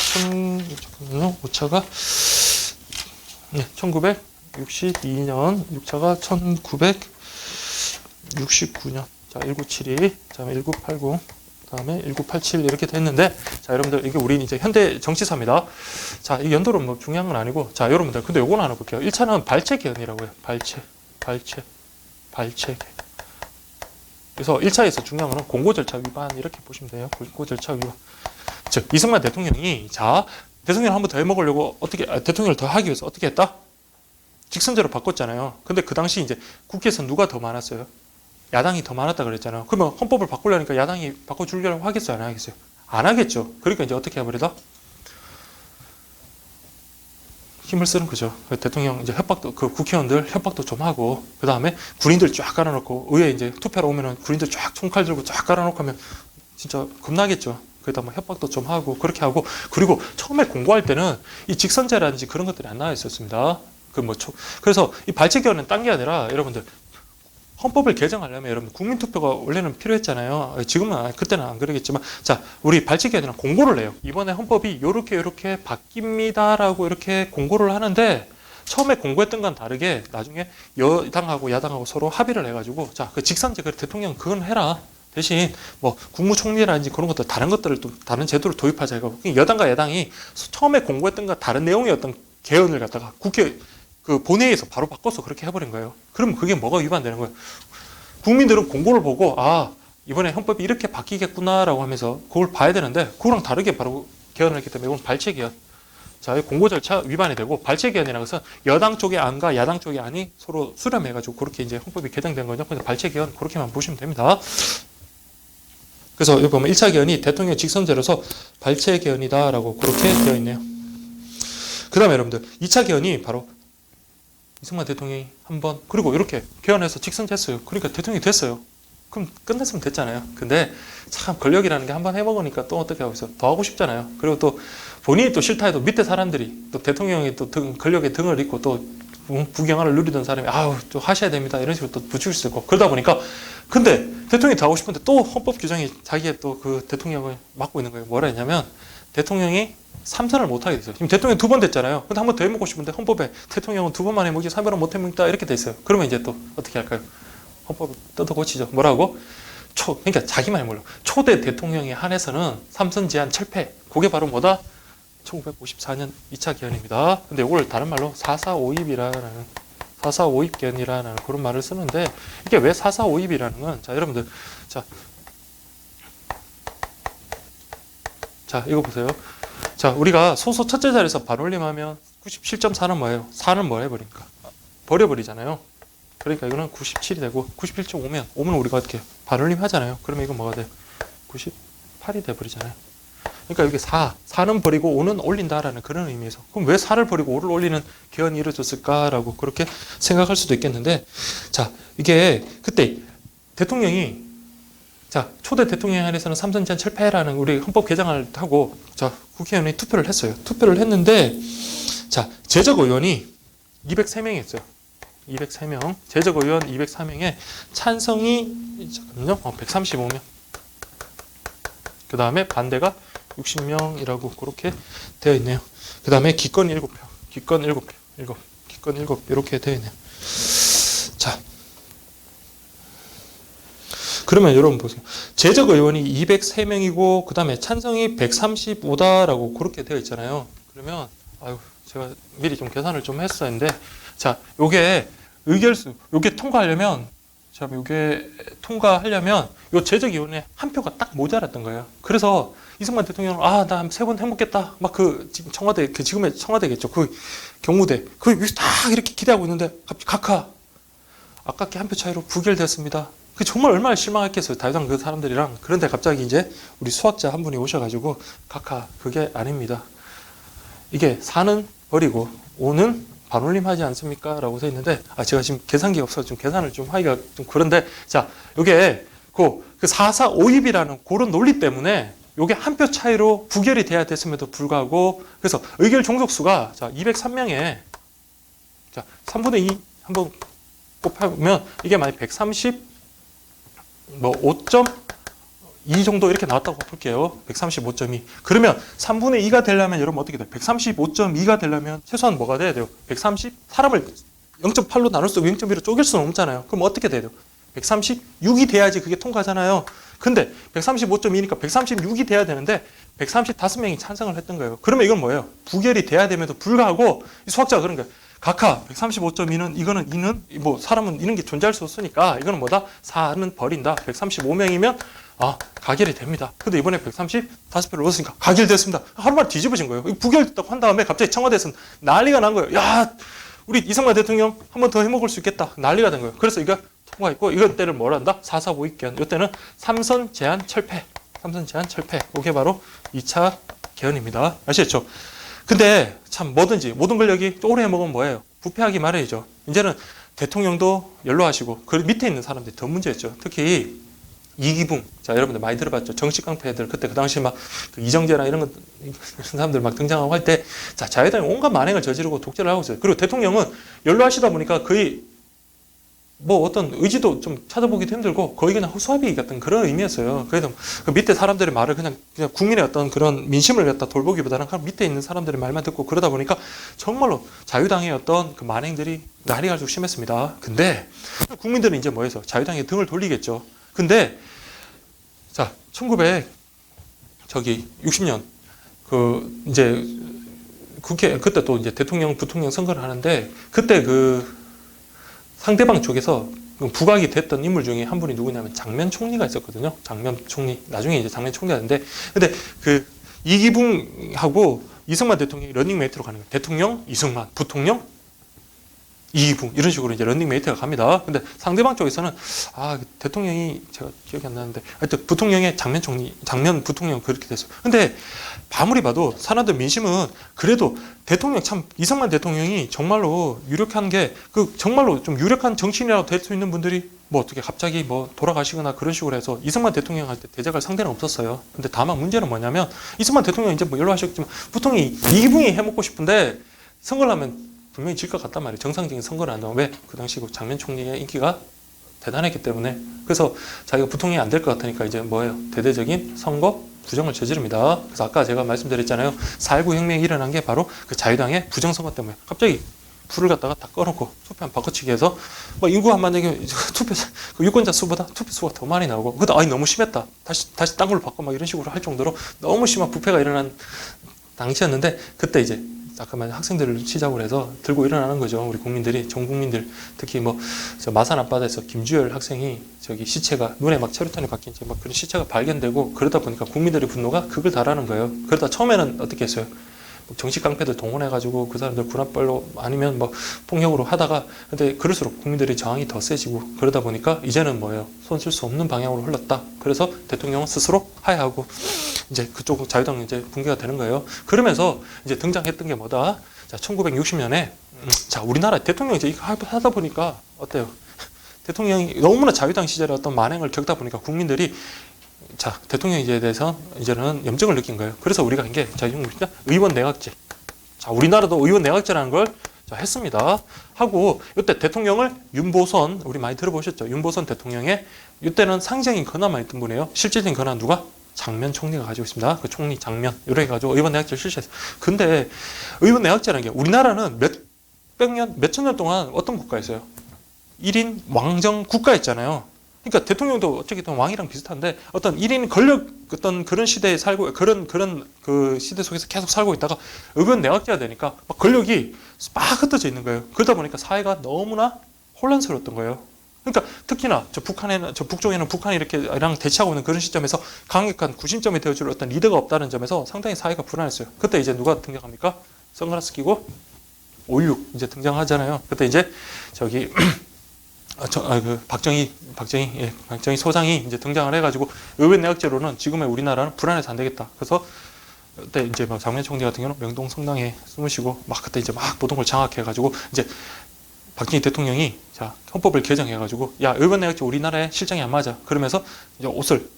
[SPEAKER 1] 1962년, 6차가 1969년, 자, 1972, 다음에 1980, 다음에 1987 이렇게 됐는데, 자, 여러분들 이게 우리 이제 현대 정치사입니다. 자, 이 연도로 뭐 중요한 건 아니고, 자, 여러분들 근데 요거는 하나 볼게요. 1차는 발췌 개헌이라고 해요. 발췌. 그래서 1차에서 중요한 거는 공고 절차 위반 이렇게 보시면 돼요. 공고 절차 위반. 즉 이승만 대통령이, 자, 대통령 한 번 더 해먹으려고 대통령을 더 하기 위해서 어떻게 했다? 직선제로 바꿨잖아요. 근데 그 당시 이제 국회에서 누가 더 많았어요? 야당이 더 많았다 그랬잖아요. 그러면 헌법을 바꾸려니까 야당이 바꿔주려고 하겠어요? 안 하겠어요? 안 하겠죠. 그러니까 이제 어떻게 해버리다? 힘을 쓰는 거죠. 대통령 이제 협박도, 그 국회의원들 협박도 좀 하고, 그 다음에 군인들 쫙 깔아놓고, 의회 이제 투표로 오면은 군인들 쫙 총칼 들고 쫙 깔아놓고 하면 진짜 겁나겠죠. 그러다 뭐 협박도 좀 하고, 그렇게 하고, 그리고 처음에 공고할 때는 이 직선제라든지 그런 것들이 안 나와 있었습니다. 그래서 이 발췌 개헌은 딴 게 아니라 여러분들, 헌법을 개정하려면 여러분 국민투표가 원래는 필요했잖아요. 지금은 그때는 안 그러겠지만, 자, 우리 발췌 개헌이랑 공고를 내요. 이번에 헌법이 요렇게 바뀝니다라고 이렇게 공고를 하는데, 처음에 공고했던 건 다르게 나중에 여당하고 야당하고 서로 합의를 해가지고, 자, 그 직선제, 그 대통령 그건 해라. 대신 뭐 국무총리라든지 그런 것들, 다른 것들을 또 다른 제도를 도입하자 이거. 여당과 야당이 처음에 공고했던 건 다른 내용의 어떤 개헌을 갖다가 국회 그 본회의에서 바로 바꿔서 그렇게 해버린 거예요. 그러면 그게 뭐가 위반되는 거예요? 국민들은 공고를 보고, 아, 이번에 헌법이 이렇게 바뀌겠구나라고 하면서 그걸 봐야 되는데, 그거랑 다르게 바로 개헌을 했기 때문에 이건 발췌 개헌. 자, 공고 절차 위반이 되고, 발췌 개헌이라는 것은 여당 쪽의 안과 야당 쪽의 안이 서로 수렴해가지고 그렇게 이제 헌법이 개정된 거죠. 근데 발췌 개헌 그렇게만 보시면 됩니다. 그래서 여기 보면 1차 개헌이 대통령 직선제로서 발췌 개헌이다라고 그렇게 되어 있네요. 그 다음에 여러분들 2차 개헌이 바로 이승만 대통령이 한번, 그리고 이렇게 개헌해서 직선제했어요. 그러니까 대통령이 됐어요. 그럼 끝냈으면 됐잖아요. 근데 참 권력이라는 게 한번 해먹으니까 또 어떻게 하고 있어? 더 하고 싶잖아요. 그리고 또 본인이 또 싫다 해도 밑에 사람들이 또 대통령이 또 권력에 등을 잇고 또 부경화를 누리던 사람이 아우 또 하셔야 됩니다. 이런 식으로 또 붙일 수 있고, 그러다 보니까, 근데 대통령이 더 하고 싶은데 또 헌법 규정이 자기의 또 그 대통령을 막고 있는 거예요. 뭐라 했냐면 대통령이 3선을 못하게 됐어요. 지금 대통령 2번 됐잖아요. 근데 한 번 더 해먹고 싶은데 헌법에 대통령은 2번만 해먹지 3번은 못 해먹다 이렇게 돼 있어요. 그러면 이제 또 어떻게 할까요? 헌법을 뜯어 고치죠. 뭐라고? 그러니까 자기만 해먹으려. 초대 대통령에 한해서는 3선 제한 철폐. 그게 바로 뭐다? 1954년 2차 개헌입니다. 근데 이걸 다른 말로 4.4.5입 개헌이라는 그런 말을 쓰는데, 이게 왜 4.4.5입이라는 건, 자, 여러분들, 자, 자, 이거 보세요. 자, 우리가 소수 첫째 자리에서 반올림하면 97.4는 뭐예요? 4는 뭐 해버리니까? 버려버리잖아요. 그러니까 이거는 97이 되고 91.5면 우리가 어떻게 반올림 하잖아요. 그러면 이건 뭐가 돼요? 98이 돼버리잖아요. 그러니까 여기 4는 버리고 5는 올린다라는 그런 의미에서 그럼 왜 4를 버리고 5를 올리는 개헌이 이루어졌을까라고 그렇게 생각할 수도 있겠는데 자, 이게 그때 대통령이 자, 초대 대통령에 한해서는 삼선 제한 철폐라는 우리 헌법 개정을 하고 자, 국회의원이 투표를 했어요. 투표를 했는데 자, 제적 의원이 203명이었어요. 203명. 제적 의원 204명에 찬성이 잠깐만요. 135명. 그 다음에 반대가 60명이라고 그렇게 되어 있네요. 그 다음에 기권 7표. 기권 7표. 기권 7 이렇게 되어 있네요. 자. 그러면 여러분 보세요. 제적 의원이 203명이고 그 다음에 찬성이 135다라고 그렇게 되어 있잖아요. 그러면 아유, 제가 미리 좀 계산을 좀 했었는데 자, 요게 의결수, 요게 통과하려면 자, 요게 통과하려면 요 제적 의원의 한 표가 딱 모자랐던 거예요. 그래서 이승만 대통령은 나 3번 해먹겠다. 막 지금 청와대, 지금의 청와대겠죠. 경무대. 딱 이렇게 기대하고 있는데 갑자기 각하 아깝게 한 표 차이로 부결됐습니다. 정말 얼마나 실망했겠어요. 다유당 그 사람들이랑. 그런데 갑자기 이제 우리 수학자 한 분이 오셔가지고 각하 그게 아닙니다. 이게 4는 버리고 5는 반올림하지 않습니까? 라고 써 있는데 제가 지금 계산기가 없어서 좀 계산을 좀 하기가 좀 그런데 자, 요게 그 4-4-5입이라는 그런 논리 때문에 요게 한 표 차이로 부결이 돼야 됐음에도 불구하고 그래서 의결 종족수가 자, 203명에 자, 3분의 2 한번 곱하면 이게 만약 130 5.2 정도 이렇게 나왔다고 볼게요. 135.2. 그러면 3분의 2가 되려면 여러분 어떻게 돼요? 135.2가 되려면 최소한 뭐가 돼야 돼요? 130? 사람을 0.8로 나눌 수 없고 0.2로 쪼갤 수는 없잖아요. 그럼 어떻게 돼야 돼요? 136이 돼야지 그게 통과잖아요. 근데 135.2니까 136이 돼야 되는데 135명이 찬성을 했던 거예요. 그러면 이건 뭐예요? 부결이 돼야 됨에도 불구하고 이 수학자가 그런 거예요. 각하 135.2는 이거는 2는 뭐 사람은 이런 게 존재할 수 없으니까 이거는 뭐다? 4는 버린다. 135명이면 가결이 됩니다. 근데 이번에 135표를 얻었으니까 가결됐습니다. 하루만에 뒤집어진 거예요. 부결됐다고 한 다음에 갑자기 청와대에서는 난리가 난 거예요. 야, 우리 이승만 대통령 한 번 더 해먹을 수 있겠다. 난리가 된 거예요. 그래서 이거 통과했고 이것 때를 뭐라 한다? 4-4-5입 개헌. 이때는 삼선 제한 철폐. 삼선 제한 철폐. 이게 바로 2차 개헌입니다. 아시겠죠? 근데 참 뭐든지 모든 걸 여기 오래 해먹으면 뭐예요? 부패하기 마련이죠. 이제는 대통령도 연로하시고 그 밑에 있는 사람들이 더 문제였죠. 특히 이기붕. 자, 여러분들 많이 들어봤죠. 정식 깡패들 그때 그 당시 막 이정재나 이런 사람들 막 등장하고 할 때 자, 자유당이 온갖 만행을 저지르고 독재를 하고 있어요. 그리고 대통령은 연로하시다 보니까 거의 뭐 어떤 의지도 좀 찾아보기도 힘들고 거의 그냥 허수아비 같은 그런 의미였어요. 그래도 그 밑에 사람들의 말을 그냥 국민의 어떤 그런 민심을 갖다 돌보기보다는 그 밑에 있는 사람들의 말만 듣고 그러다 보니까 정말로 자유당의 어떤 그 만행들이 날이 갈수록 심했습니다. 근데 국민들은 이제 뭐해서 자유당에 등을 돌리겠죠. 근데 자, 1960년 이제 국회 그때 또 이제 대통령 부통령 선거를 하는데 그때 상대방 쪽에서 부각이 됐던 인물 중에 한 분이 누구냐면 장면 총리가 있었거든요. 장면 총리. 나중에 이제 장면 총리가 됐는데 근데 이기붕하고 이승만 대통령이 러닝메이트로 가는 거예요. 대통령 이승만, 부통령 이기붕 이런 식으로 이제 런닝메이트가 갑니다. 근데 상대방 쪽에서는 대통령이 제가 기억이 안 나는데 하여튼 부통령의 장면 부통령 그렇게 됐어요. 근데 아무리 봐도 사람들 민심은 그래도 대통령 참 이승만 대통령이 정말로 유력한 게 정말로 좀 유력한 정치인이라고 될 수 있는 분들이 뭐 어떻게 갑자기 뭐 돌아가시거나 그런 식으로 해서 이승만 대통령 할 때 대적할 상대는 없었어요. 근데 다만 문제는 뭐냐면 이승만 대통령 이제 뭐 연로하셨지만 부통령이 이기붕이 해먹고 싶은데 선거를 하면 분명히 질 것 같단 말이에요. 정상적인 선거를 한다면 왜? 그 당시 장면 총리의 인기가 대단했기 때문에. 그래서 자기가 부통령이 안 될 것 같으니까 이제 뭐예요? 대대적인 선거 부정을 저지릅니다. 그래서 아까 제가 말씀드렸잖아요. 4.19 혁명이 일어난 게 바로 그 자유당의 부정선거 때문에. 갑자기 불을 갖다가 다 꺼놓고 투표 한 바꿔치기 해서 뭐 인구 한만 얘기면 유권자 수보다 투표 수가 더 많이 나오고 그다 너무 심했다. 다시 딴 걸로 바꿔 막 이런 식으로 할 정도로 너무 심한 부패가 일어난 당시였는데 그때 이제 잠깐만 학생들을 시작으로 해서 들고 일어나는 거죠. 우리 국민들이, 전 국민들, 특히 뭐 저 마산 앞바다에서 김주열 학생이 저기 시체가 눈에 막 체류탄이 박힌 막 그런 시체가 발견되고 그러다 보니까 국민들의 분노가 극을 달하는 거예요. 그러다 처음에는 어떻게 했어요? 정식 깡패들 동원해가지고 그 사람들 군합발로 아니면 뭐 폭력으로 하다가 근데 그럴수록 국민들의 저항이 더 세지고 그러다 보니까 이제는 뭐예요? 손 쓸 수 없는 방향으로 흘렀다. 그래서 대통령은 스스로 하야하고 이제 그쪽 자유당 이제 붕괴가 되는 거예요. 그러면서 이제 등장했던 게 뭐다? 자, 1960년에 자, 우리나라 대통령 이제 이거 하다 보니까 어때요? 대통령이 너무나 자유당 시절에 어떤 만행을 겪다 보니까 국민들이 자, 대통령제에 대해서 이제는 염증을 느낀 거예요. 그래서 우리가 한 게, 자, 의원 내각제. 자, 우리나라도 의원 내각제라는 걸 자, 했습니다. 하고, 이때 대통령을 윤보선, 우리 많이 들어보셨죠? 윤보선 대통령의, 이때는 상징인 권한만 있던 분이에요. 실질적인 권한 누가? 장면 총리가 가지고 있습니다. 그 총리 장면. 이렇게 가지고 의원 내각제를 실시했어요. 근데 의원 내각제라는 게 우리나라는 몇천 년 동안 어떤 국가였어요? 1인 왕정 국가였잖아요. 그러니까 대통령도 어쨌든 왕이랑 비슷한데 어떤 1인 권력 어떤 그런 시대에 살고 그런 그 시대 속에서 계속 살고 있다가 의원 내각제가 되니까 막 권력이 막 흩어져 있는 거예요. 그러다 보니까 사회가 너무나 혼란스러웠던 거예요. 그러니까 특히나 저 북쪽에는 북한이 이렇게랑 대치하고 있는 그런 시점에서 강력한 구심점이 되어줄 어떤 리더가 없다는 점에서 상당히 사회가 불안했어요. 그때 이제 누가 등장합니까? 선글라스 끼고 5.16 이제 등장하잖아요. 그때 이제 저기 박정희 소장이 이제 등장을 해가지고 의원 내각제로는 지금의 우리나라는 불안해서 안 되겠다. 그래서 그때 이제 막 장면 총리 같은 경우는 명동 성당에 숨으시고 막 그때 이제 막 모든 걸 장악해가지고 이제 박정희 대통령이 자 헌법을 개정해가지고 야 의원 내각제 우리나라에 실정이 안 맞아. 그러면서 이제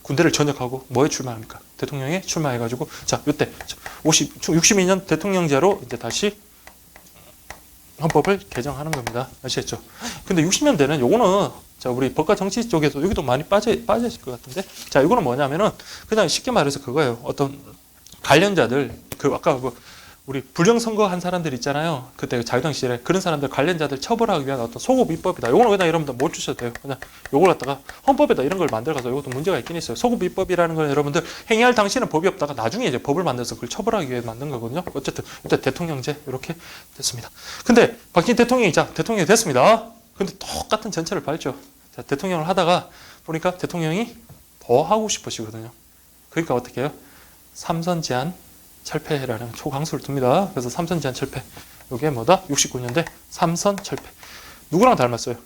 [SPEAKER 1] 군대를 전역하고 뭐에 출마합니까? 대통령에 출마해가지고 자 이때 62년 대통령제로 이제 다시 헌법을 개정하는 겁니다. 아시겠죠? 근데 60년대는 요거는 자 우리 법과 정치 쪽에서 여기도 많이 빠질 것 같은데 자 이거는 뭐냐면은 그냥 쉽게 말해서 그거예요. 어떤 관련자들 그 아까 우리 불령선거 한 사람들 있잖아요. 그때 자유당 시절에 그런 사람들 관련자들 처벌하기 위한 어떤 소급 입법이다. 요거는 그냥 여러분들 못 주셔도 돼요. 그냥 요걸 갖다가 헌법에다 이런 걸 만들어가서 이것도 문제가 있긴 있어요. 소급 입법이라는 건 여러분들 행위할 당시에는 법이 없다가 나중에 이제 법을 만들어서 그걸 처벌하기 위해 만든 거거든요. 어쨌든 이때 대통령제 이렇게 됐습니다. 근데 박정희 대통령이 자 대통령이 됐습니다. 근데 똑같은 전철을 밟죠. 자 대통령을 하다가 보니까 대통령이 더 하고 싶으시거든요. 그러니까 어떻게 해요? 삼선 제한 철폐라는 초강수를 둡니다. 그래서 삼선 제한 철폐. 이게 뭐다? 69년대 삼선 철폐. 누구랑 닮았어요?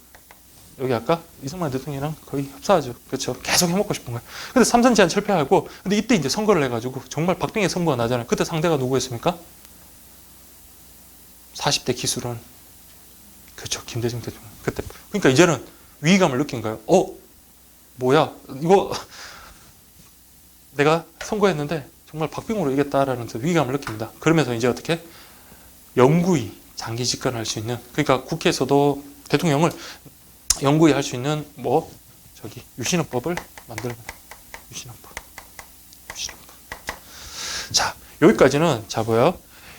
[SPEAKER 1] 여기 아까 이승만 대통령이랑 거의 흡사하죠. 그렇죠. 계속 해먹고 싶은 거예요. 근데 삼선 제한 철폐하고 근데 이때 이제 선거를 해가지고 정말 박빙의 승부가 나잖아요. 그때 상대가 누구였습니까? 40대 기술은 그렇죠. 김대중 대통령. 그때 그러니까 이제는 위기감을 느낀 거예요. 뭐야? 이거 내가 선거했는데 정말 박빙으로 이겼다라는 위기감을 느낍니다. 그러면서 이제 어떻게 영구히 장기 집권을 할 수 있는 그러니까 국회에서도 대통령을 영구히 할 수 있는 유신헌법을 만들어 유신헌법. 자 여기까지는 자 뭐야?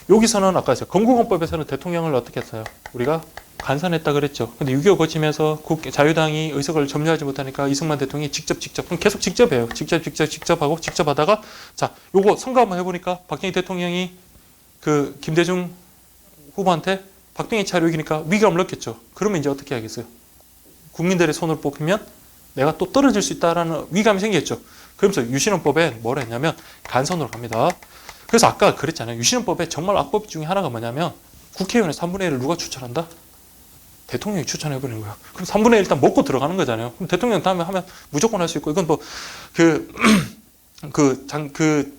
[SPEAKER 1] 여기서는 아까 건국헌법에서는 대통령을 어떻게 했어요? 우리가 간선했다 그랬죠. 근데 6.25 거치면서 자유당이 의석을 점유하지 못하니까 이승만 대통령이 직접 그럼 계속 직접해요. 직접 하고 직접 하다가 자 요거 선거 한번 해보니까 박정희 대통령이 그 김대중 후보한테 박빙의 차로 이기니까 위기감을 느꼈죠. 그러면 이제 어떻게 하겠어요? 국민들의 손을 뽑히면 내가 또 떨어질 수 있다라는 위기감이 생겼죠. 그러면서 유신헌법에 뭐라 했냐면 간선으로 갑니다. 그래서 아까 그랬잖아요. 유신헌법에 정말 악법 중에 하나가 뭐냐면 국회의원의 3분의 1을 누가 추천한다? 대통령이 추천해버리는 거예요. 그럼 3분의 1 일단 먹고 들어가는 거잖아요. 그럼 대통령 다음에 하면 무조건 할 수 있고, 이건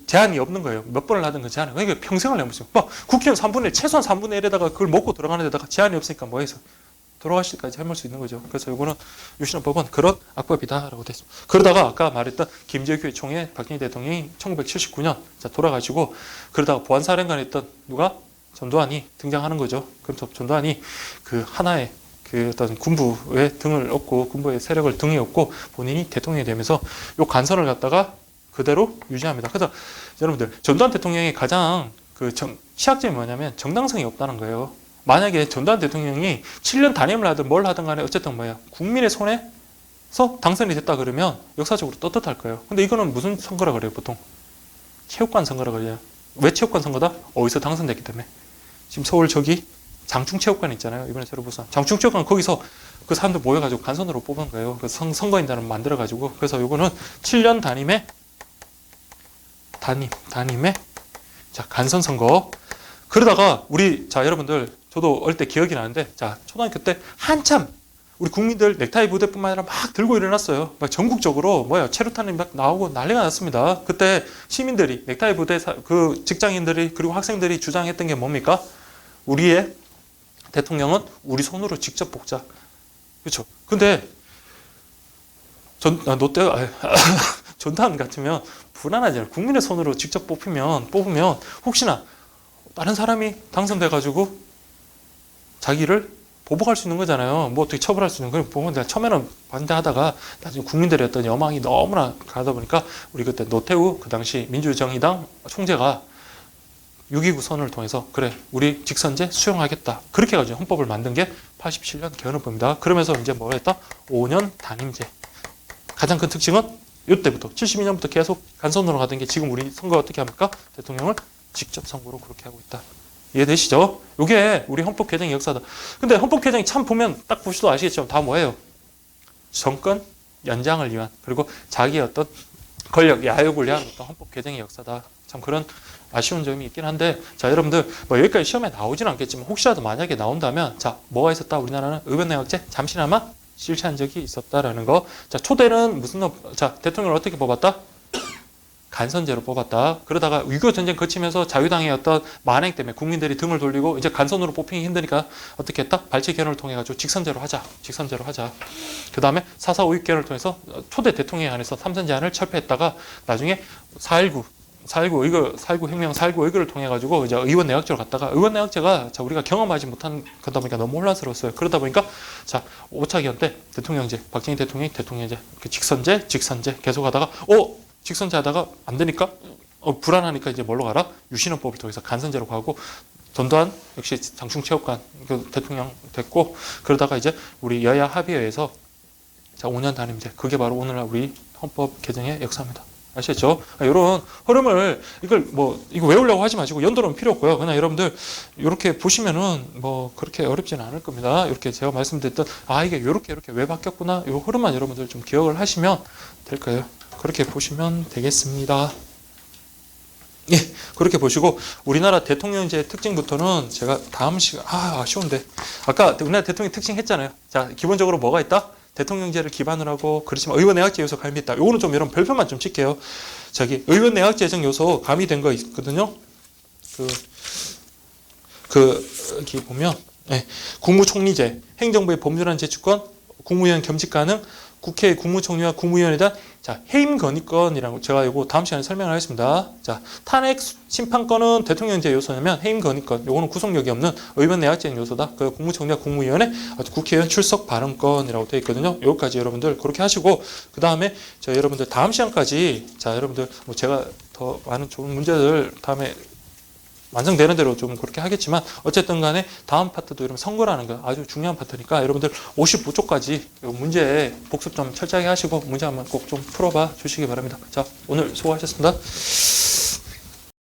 [SPEAKER 1] 제한이 없는 거예요. 몇 번을 하든 그 제한이. 그러니까 평생을 내면서. 국회의원 3분의 1, 최소한 3분의 1에다가 그걸 먹고 들어가는 데다가 제한이 없으니까 뭐 해서 돌아가실 때까지 해볼 수 있는 거죠. 그래서 이거는 유신헌법은 그런 악법이다라고 됐습니다. 그러다가 아까 말했던 김재규의 총회 박정희 대통령이 1979년 돌아가시고 그러다가 보안사령관에 있던 누가? 전두환이 등장하는 거죠. 그래서 전두환이 그 하나의 그 어떤 군부의 등을 얻고 군부의 세력을 등에 얻고 본인이 대통령이 되면서 요 간선을 갖다가 그대로 유지합니다. 그래서 여러분들 전두환 대통령이 가장 그 취약점이 뭐냐면 정당성이 없다는 거예요. 만약에 전두환 대통령이 7년 단임을 하든 뭘 하든 간에 어쨌든 국민의 손에서 당선이 됐다 그러면 역사적으로 떳떳할 거예요. 근데 이거는 무슨 선거라 그래요, 보통? 체육관 선거라 그래요. 왜 체육관 선거다? 어디서 당선됐기 때문에. 지금 서울 저기 장충체육관 있잖아요. 이번에 새로 부산 장충체육관 거기서 그 사람들 모여가지고 간선으로 뽑은 거예요. 그래서 선거인단을 만들어가지고 그래서 요거는 7년 담임의 자 간선 선거. 그러다가 우리 자 여러분들 저도 어릴 때 기억이 나는데 자 초등학교 때 한참 우리 국민들 넥타이 부대뿐만 아니라 막 들고 일어났어요. 막 전국적으로 체류탄이 막 나오고 난리가 났습니다. 그때 시민들이 넥타이 부대 그 직장인들이 그리고 학생들이 주장했던 게 뭡니까? 우리의 대통령은 우리 손으로 직접 뽑자. 그렇죠. 근데 전단 같으면 불안하잖아요. 국민의 손으로 직접 뽑으면 혹시나 다른 사람이 당선돼가지고 자기를 보복할 수 있는 거잖아요. 뭐 어떻게 처벌할 수 있는 걸 보면 내가 처음에는 반대하다가 나중에 국민들의 어떤 여망이 너무나 가다 보니까 우리 그때 노태우 그 당시 민주정의당 총재가 6.29 선언을 통해서 그래 우리 직선제 수용하겠다. 그렇게 해가지고 헌법을 만든 게 87년 개헌헌법입니다. 그러면서 이제 뭐 했다? 5년 단임제. 가장 큰 특징은 이때부터 72년부터 계속 간선으로 가던 게 지금 우리 선거 어떻게 합니까? 대통령을 직접 선거로 그렇게 하고 있다. 이해되시죠? 이게 우리 헌법 개정의 역사다. 근데 헌법 개정이 참 보면 딱 보셔도 아시겠지만 다 뭐예요? 정권 연장을 위한 그리고 자기의 어떤 권력 야욕을 위한 어떤 헌법 개정의 역사다. 참 그런 아쉬운 점이 있긴 한데 자 여러분들 뭐 여기까지 시험에 나오진 않겠지만 혹시라도 만약에 나온다면 자 뭐가 있었다? 우리나라는 의원내각제 잠시나마 실시한 적이 있었다라는 거. 자 초대는 무슨 자 대통령을 어떻게 뽑았다? 간선제로 뽑았다. 그러다가 6.25 전쟁 거치면서 자유당의 어떤 만행 때문에 국민들이 등을 돌리고 이제 간선으로 뽑히기 힘드니까 어떻게 했다? 발췌 개헌을 통해 가지고 직선제로 하자. 그 다음에 4.4 5.6 개헌을 통해서 초대 대통령에 한해서 3선 제한을 철폐했다가 나중에 4.19 혁명 4.19 의거를 통해 가지고 이제 의원 내각제로 갔다가 의원 내각제가 자 우리가 경험하지 못한 거다 보니까 너무 혼란스러웠어요. 그러다 보니까 자 5차 개헌 때 대통령제, 박정희 대통령이 대통령제, 직선제 계속하다가 직선제 하다가 안 되니까 불안하니까 이제 뭘로 가라? 유신헌법을 통해서 간선제로 가고 전두환 역시 장충체육관 그 대통령 됐고 그러다가 이제 우리 여야 합의회에서 자 5년 단임제 그게 바로 오늘날 우리 헌법 개정의 역사입니다. 아시겠죠? 이런 흐름을 이거 외우려고 하지 마시고 연도는 필요 없고요. 그냥 여러분들 이렇게 보시면은 뭐 그렇게 어렵지는 않을 겁니다. 이렇게 제가 말씀드렸던 이게 이렇게 왜 바뀌었구나 이 흐름만 여러분들 좀 기억을 하시면 될 거예요. 그렇게 보시면 되겠습니다. 예, 그렇게 보시고 우리나라 대통령제 특징부터는 제가 다음 시간 아쉬운데 아까 우리나라 대통령 특징 했잖아요. 자 기본적으로 뭐가 있다? 대통령제를 기반으로 하고 그렇지만 의원내각제 요소 가미했다. 요거는 좀 여러분 별표만 좀 칠게요. 저기 의원내각제 제정 요소 가미된 거 있거든요. 여기 보면 국무총리제, 행정부의 법률안 제출권, 국무위원 겸직 가능, 국회 국무총리와 국무위원에 대한 해임 건의권이라고 제가 이거 다음 시간에 설명을 하겠습니다. 자, 탄핵 심판권은 대통령제 요소냐면 해임 건의권, 요거는 구속력이 없는 의원 내각제 요소다. 그 국무총리와 국무위원회 국회의원 출석 발언권이라고 되어 있거든요. 여기까지 여러분들 그렇게 하시고 그 다음에 저 여러분들 다음 시간까지 자 여러분들 뭐 제가 더 많은 좋은 문제들 다음에 완성되는 대로 좀 그렇게 하겠지만 어쨌든 간에 다음 파트도 여러분 선거라는 거 아주 중요한 파트니까 여러분들 55쪽까지 문제 복습 좀 철저하게 하시고 문제 한번 꼭 좀 풀어봐 주시기 바랍니다. 자 오늘 수고하셨습니다.